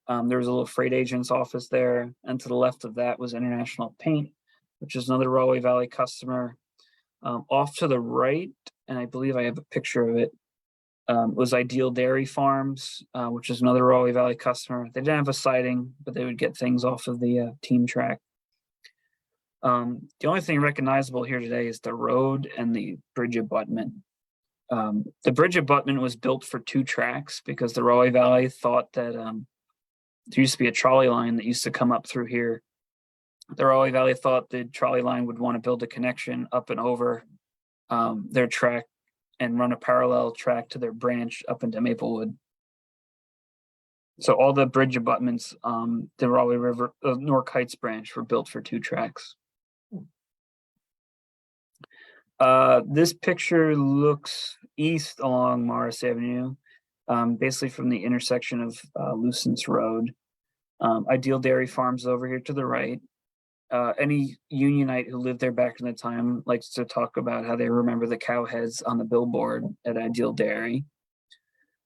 There was a little freight agent's office there, and to the left of that was International Paint, which is another Rahway Valley customer. Off to the right, and I believe I have a picture of it, was Ideal Dairy Farms, which is another Rahway Valley customer. They didn't have a siding, but they would get things off of the team track. The only thing recognizable here today is the road and the bridge abutment. The bridge abutment was built for 2 tracks because the Rahway Valley thought that there used to be a trolley line that used to come up through here. The Rahway Valley thought the trolley line would want to build a connection up and over their track and run a parallel track to their branch up into Maplewood. So all the bridge abutments, the Rahway River, Newark Heights branch were built for 2 tracks. This picture looks east along Morris Avenue, basically from the intersection of Lucent's Road. Ideal Dairy Farms over here to the right. Any Unionite who lived there back in the time likes to talk about how they remember the cow heads on the billboard at Ideal Dairy.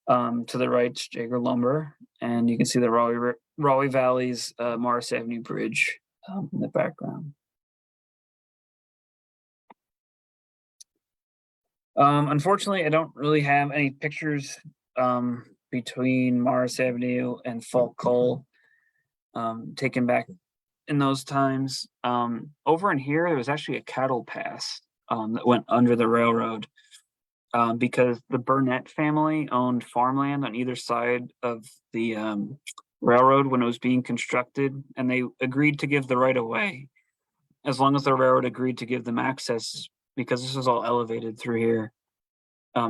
To the right, Jaeger Lumber, and you can see the Rahway Valley's Morris Avenue Bridge in the background. Unfortunately, I don't really have any pictures between Morris Avenue and Falk Coal taken back in those times. Over in here, there was actually a cattle pass that went under the railroad because the Burnett family owned farmland on either side of the railroad when it was being constructed, and they agreed to give the right of way as long as the railroad agreed to give them access, because this was all elevated through here,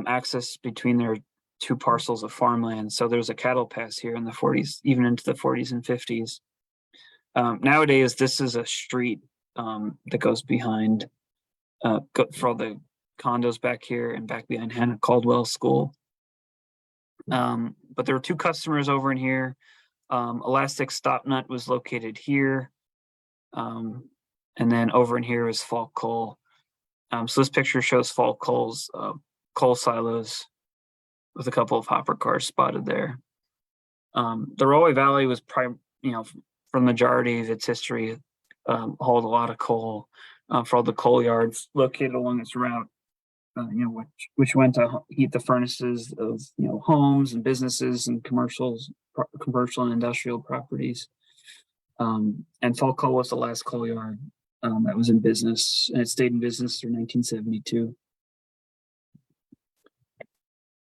access between their 2 parcels of farmland. So there's a cattle pass here in the 40s, even into the 40s and 50s. Nowadays, this is a street that goes behind for all the condos back here and back behind Hannah Caldwell School. But there were 2 customers over in here. Elastic Stop Nut was located here. And then over in here is Falk Coal. So this picture shows Falk Coal's coal silos with a couple of hopper cars spotted there. The Rahway Valley was for the majority of its history, hauled a lot of coal for all the coal yards located along its route, which went to heat the furnaces of homes and businesses and commercial and industrial properties. And Falk Coal was the last coal yard that was in business, and it stayed in business through 1972.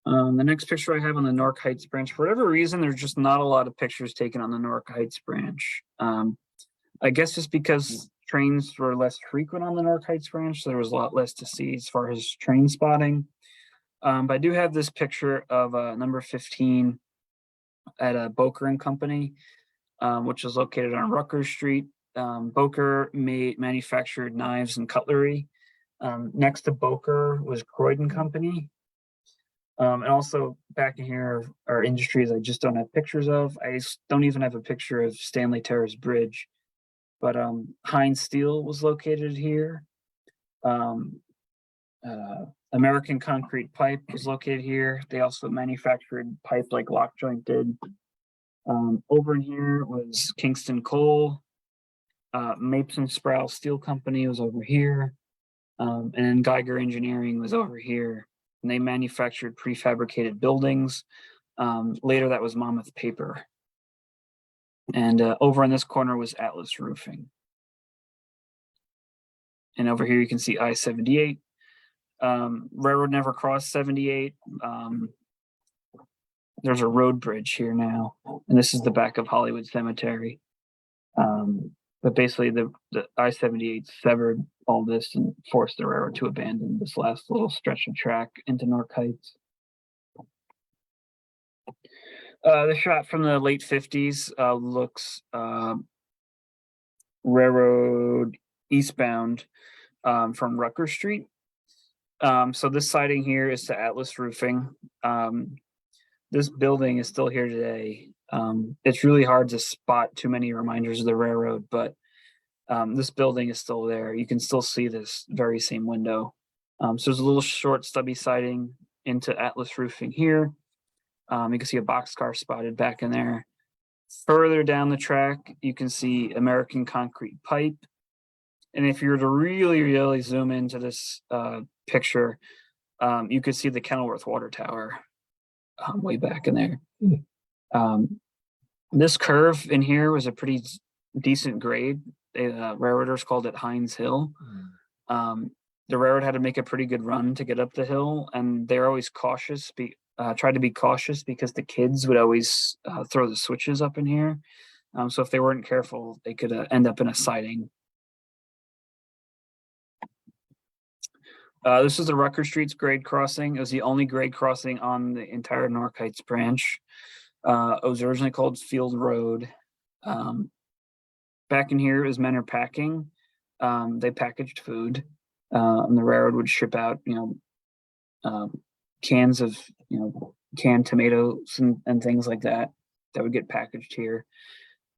The next picture I have on the Nork Heights branch, for whatever reason, there's just not a lot of pictures taken on the Nork Heights branch. I guess just because trains were less frequent on the Nork Heights branch, so there was a lot less to see as far as train spotting. But I do have this picture of number 15 at Boker and Company, which is located on Rutgers Street. Boker manufactured knives and cutlery. Next to Boker was Croydon Company. And also back in here are industries I just don't have pictures of. I don't even have a picture of Stanley Terrace Bridge, but Heinz Steel was located here. American Concrete Pipe was located here. They also manufactured pipe like Lock Joint did. Over in here was Kingston Coal. Mapes and Sproul Steel Company was over here. And then Geiger Engineering was over here. And they manufactured prefabricated buildings. Later, that was Monmouth Paper. And over in this corner was Atlas Roofing. And over here, you can see I-78. Railroad never crossed 78. There's a road bridge here now. And this is the back of Hollywood Cemetery. But basically, the I-78 severed all this and forced the railroad to abandon this last little stretch of track into Nork Heights. The shot from the late 50s looks railroad eastbound from Rutgers Street. So this siding here is to Atlas Roofing. This building is still here today. It's really hard to spot too many reminders of the railroad, but this building is still there. You can still see this very same window. So there's a little short stubby siding into Atlas Roofing here. You can see a boxcar spotted back in there. Further down the track, you can see American Concrete Pipe. And if you were to really zoom into this picture, you could see the Kenilworth Water Tower way back in there. This curve in here was a pretty decent grade. Railroaders called it Heinz Hill. The railroad had to make a pretty good run to get up the hill, and they're always cautious, tried to be cautious because the kids would always throw the switches up in here. So if they weren't careful, they could end up in a siding. This is the Rutgers Street's grade crossing. It was the only grade crossing on the entire Nork Heights branch. It was originally called Field Road. Back in here is Menor Packing. They packaged food, and the railroad would ship out, cans of, canned tomatoes and things like that would get packaged here.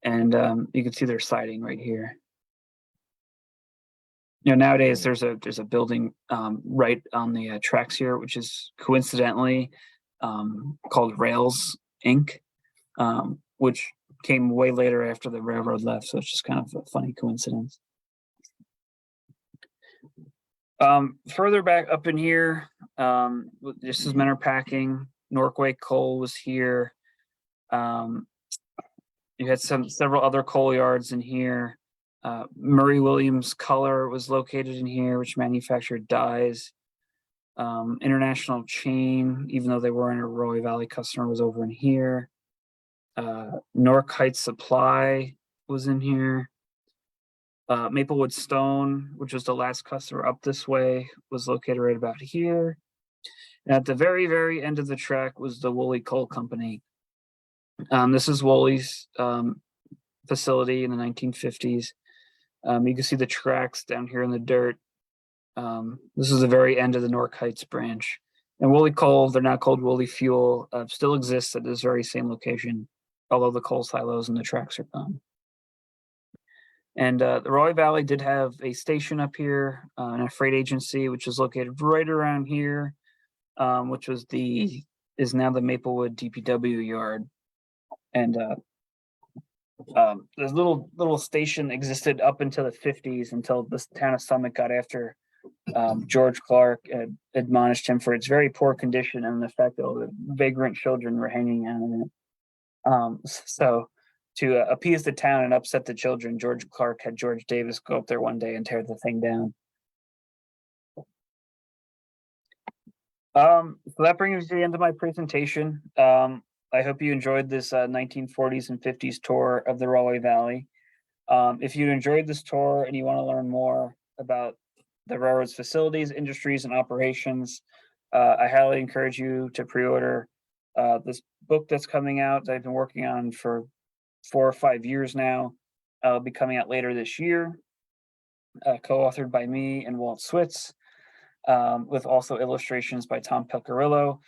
And you can see their siding right here. Nowadays there's a building right on the tracks here, which is coincidentally called Rails Inc., which came way later after the railroad left. So it's just kind of a funny coincidence. Further back up in here, this is Menor Packing. Norquay Coal was here. You had several other coal yards in here. Murray Williams Color was located in here, which manufactured dyes. International Chain, even though they weren't a Rahway Valley customer, was over in here. Nork Heights Supply was in here. Maplewood Stone, which was the last customer up this way, was located right about here. And at the very end of the track was the Woolley Coal Company. This is Woolley's facility in the 1950s. You can see the tracks down here in the dirt. This is the very end of the Nork Heights branch. And Woolley Coal, they're now called Woolley Fuel, still exists at this very same location, although the coal silos and the tracks are gone. And the Rahway Valley did have a station up here and a freight agency, which is located right around here, which was is now the Maplewood DPW yard. And this little station existed up until the 50s, until this town of Summit got after George Clark admonished him for its very poor condition and the fact that all the vagrant children were hanging out in it. So to appease the town and upset the children, George Clark had George Davis go up there one day and tear the thing down. So that brings me to the end of my presentation. I hope you enjoyed this 1940s and 50s tour of the Rahway Valley. If you enjoyed this tour and you want to learn more about the railroad's facilities, industries, and operations, I highly encourage you to pre-order this book that's coming out that I've been working on for 4 or 5 years now. It'll be coming out later this year, co-authored by me and Walt Switz, with also illustrations by Tom Pelcarillo.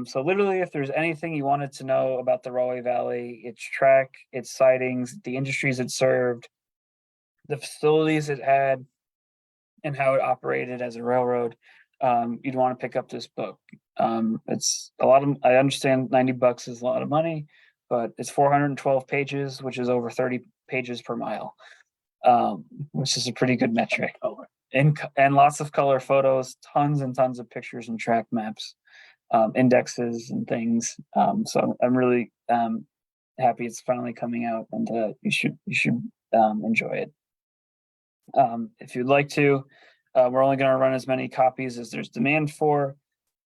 So literally, if there's anything you wanted to know about the Rahway Valley, its track, its sidings, the industries it served, the facilities it had, and how it operated as a railroad, you'd want to pick up this book. It's a lot of, I understand $90 is a lot of money, but it's 412 pages, which is over 30 pages per mile, which is a pretty good metric. And lots of color photos, tons and tons of pictures and track maps, indexes and things. So I'm really happy it's finally coming out, and you should enjoy it. If you'd like to, we're only going to run as many copies as there's demand for,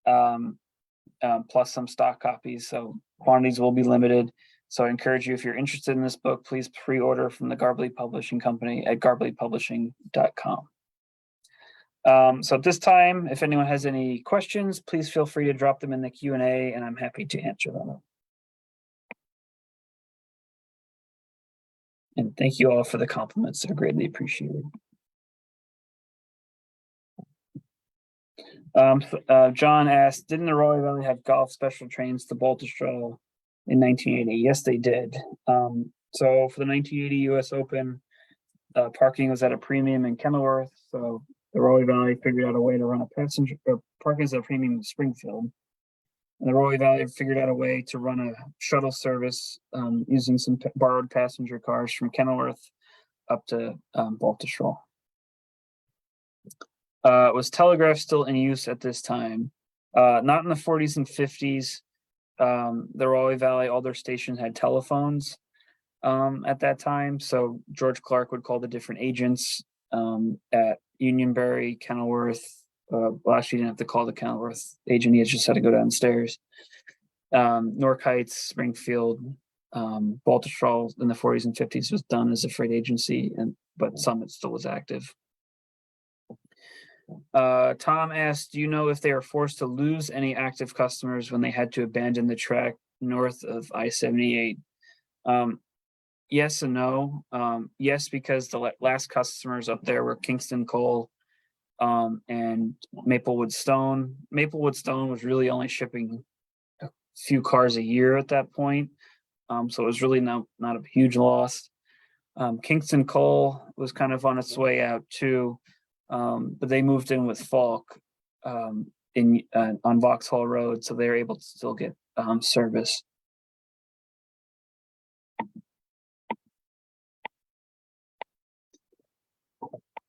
plus some stock copies. So quantities will be limited. So I encourage you, if you're interested in this book, please pre-order from the Garbly Publishing Company at garblypublishing.com. So at this time, if anyone has any questions, please feel free to drop them in the Q&A, and I'm happy to answer them. And thank you all for the compliments. They're greatly appreciated. John asked, didn't the Rahway Valley have golf special trains to Baltusrol in 1980? Yes, they did. So for the 1980 US Open, parking was at a premium in Kenilworth. So the Rahway Valley figured out a way to run a passenger, parking is at a premium in Springfield. And the Rahway Valley figured out a way to run a shuttle service using some borrowed passenger cars from Kenilworth up to Baltusrol. Was telegraph still in use at this time? Not in the 40s and 50s. The Rahway Valley, all their stations had telephones at that time. So George Clark would call the different agents at Unionbury, Kenilworth. Well, actually, he didn't have to call the Kenilworth agent. He just had to go downstairs. Nork Heights, Springfield, Baltusrol in the 40s and 50s was done as a freight agency, but Summit still was active. Tom asked, do you know if they were forced to lose any active customers when they had to abandon the track north of I-78? Yes and no. Yes, because the last customers up there were Kingston Coal and Maplewood Stone. Maplewood Stone was really only shipping a few cars a year at that point. So it was really not a huge loss. Kingston Coal was kind of on its way out too. But they moved in with Falk on Vauxhall Road, so they were able to still get service.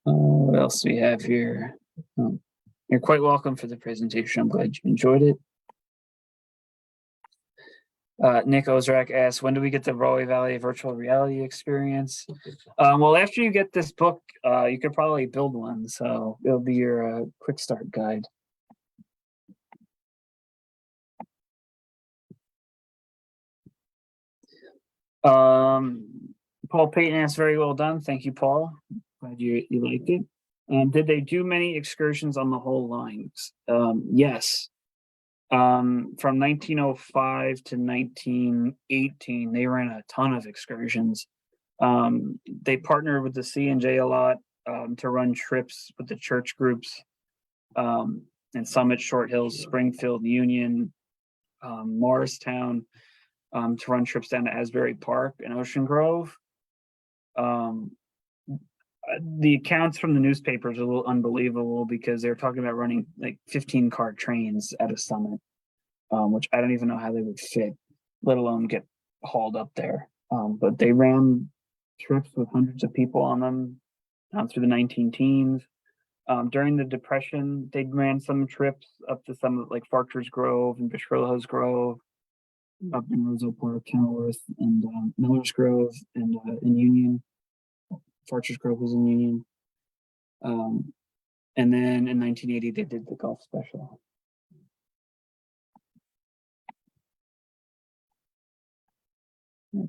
What else do we have here? You're quite welcome for the presentation. I'm glad you enjoyed it. Nick Ozrak asks, when do we get the Rahway Valley virtual reality experience? Well, after you get this book, you could probably build one. So it'll be your quick start guide. Paul Payton asks, very well done. Thank you, Paul. Glad you liked it. Did they do many excursions on the whole lines? Yes. From 1905 to 1918, they ran a ton of excursions. They partnered with the C&J a lot to run trips with the church groups in Summit, Short Hills, Springfield, Union, Morristown, to run trips down to Asbury Park and Ocean Grove. The accounts from the newspapers are a little unbelievable because they're talking about running like 15-car trains at a Summit, which I don't even know how they would fit, let alone get hauled up there. But they ran trips with hundreds of people on them through the 19 teens. During the Depression, they ran some trips up to some like Farquhar's Grove and Bishrillo's Grove, up in Roseville Park, Kenilworth, and Miller's Grove, and in Union. Farquhar's Grove was in Union. And then in 1980, they did the golf special.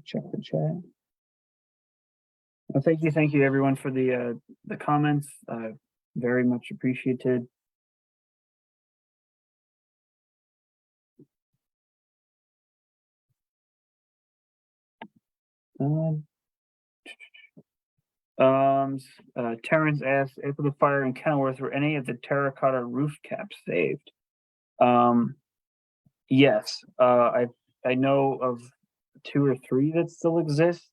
Check the chat. Well, thank you everyone for the comments. Very much appreciated. Terrence asked, after the fire in Kenilworth, were any of the terracotta roof caps saved? Yes, I know of 2 or 3 that still exist.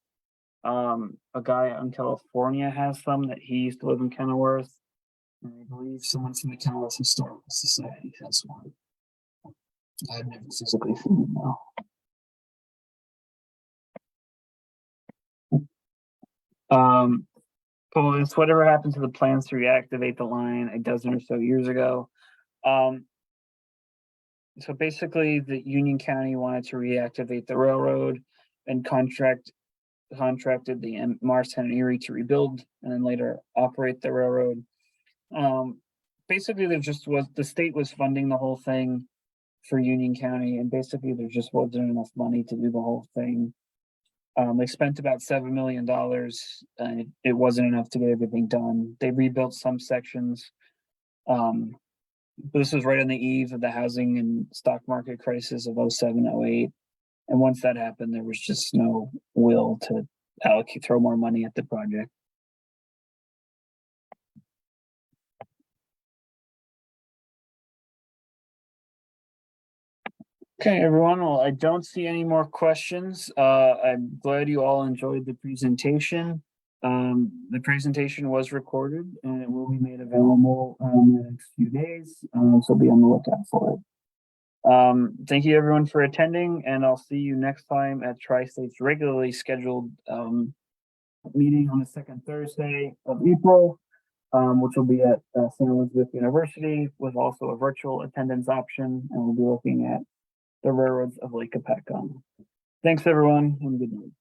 A guy out in California has some that he used to live in Kenilworth, and I believe someone from the Kenilworth Historical Society has one. I've never physically seen them though. Police, whatever happened to the plans to reactivate the line a dozen or so years ago? So basically, the Union County wanted to reactivate the railroad and contracted the Morristown and Erie to rebuild and then later operate the railroad. Basically, the state was funding the whole thing for Union County, and basically there just wasn't enough money to do the whole thing. They spent about $7 million, and it wasn't enough to get everything done. They rebuilt some sections. This was right on the eve of the housing and stock market crisis of 07, 08. And once that happened, there was just no will to throw more money at the project. Okay, everyone. Well, I don't see any more questions. I'm glad you all enjoyed the presentation. The presentation was recorded and it will be made available in the next few days. So be on the lookout for it. Thank you everyone for attending, and I'll see you next time at Tri-State's regularly scheduled meeting on the second Thursday of April, which will be at St. Elizabeth University with also a virtual attendance option, and we'll be looking at the railroads of Lake Capecon. Thanks everyone, and good night.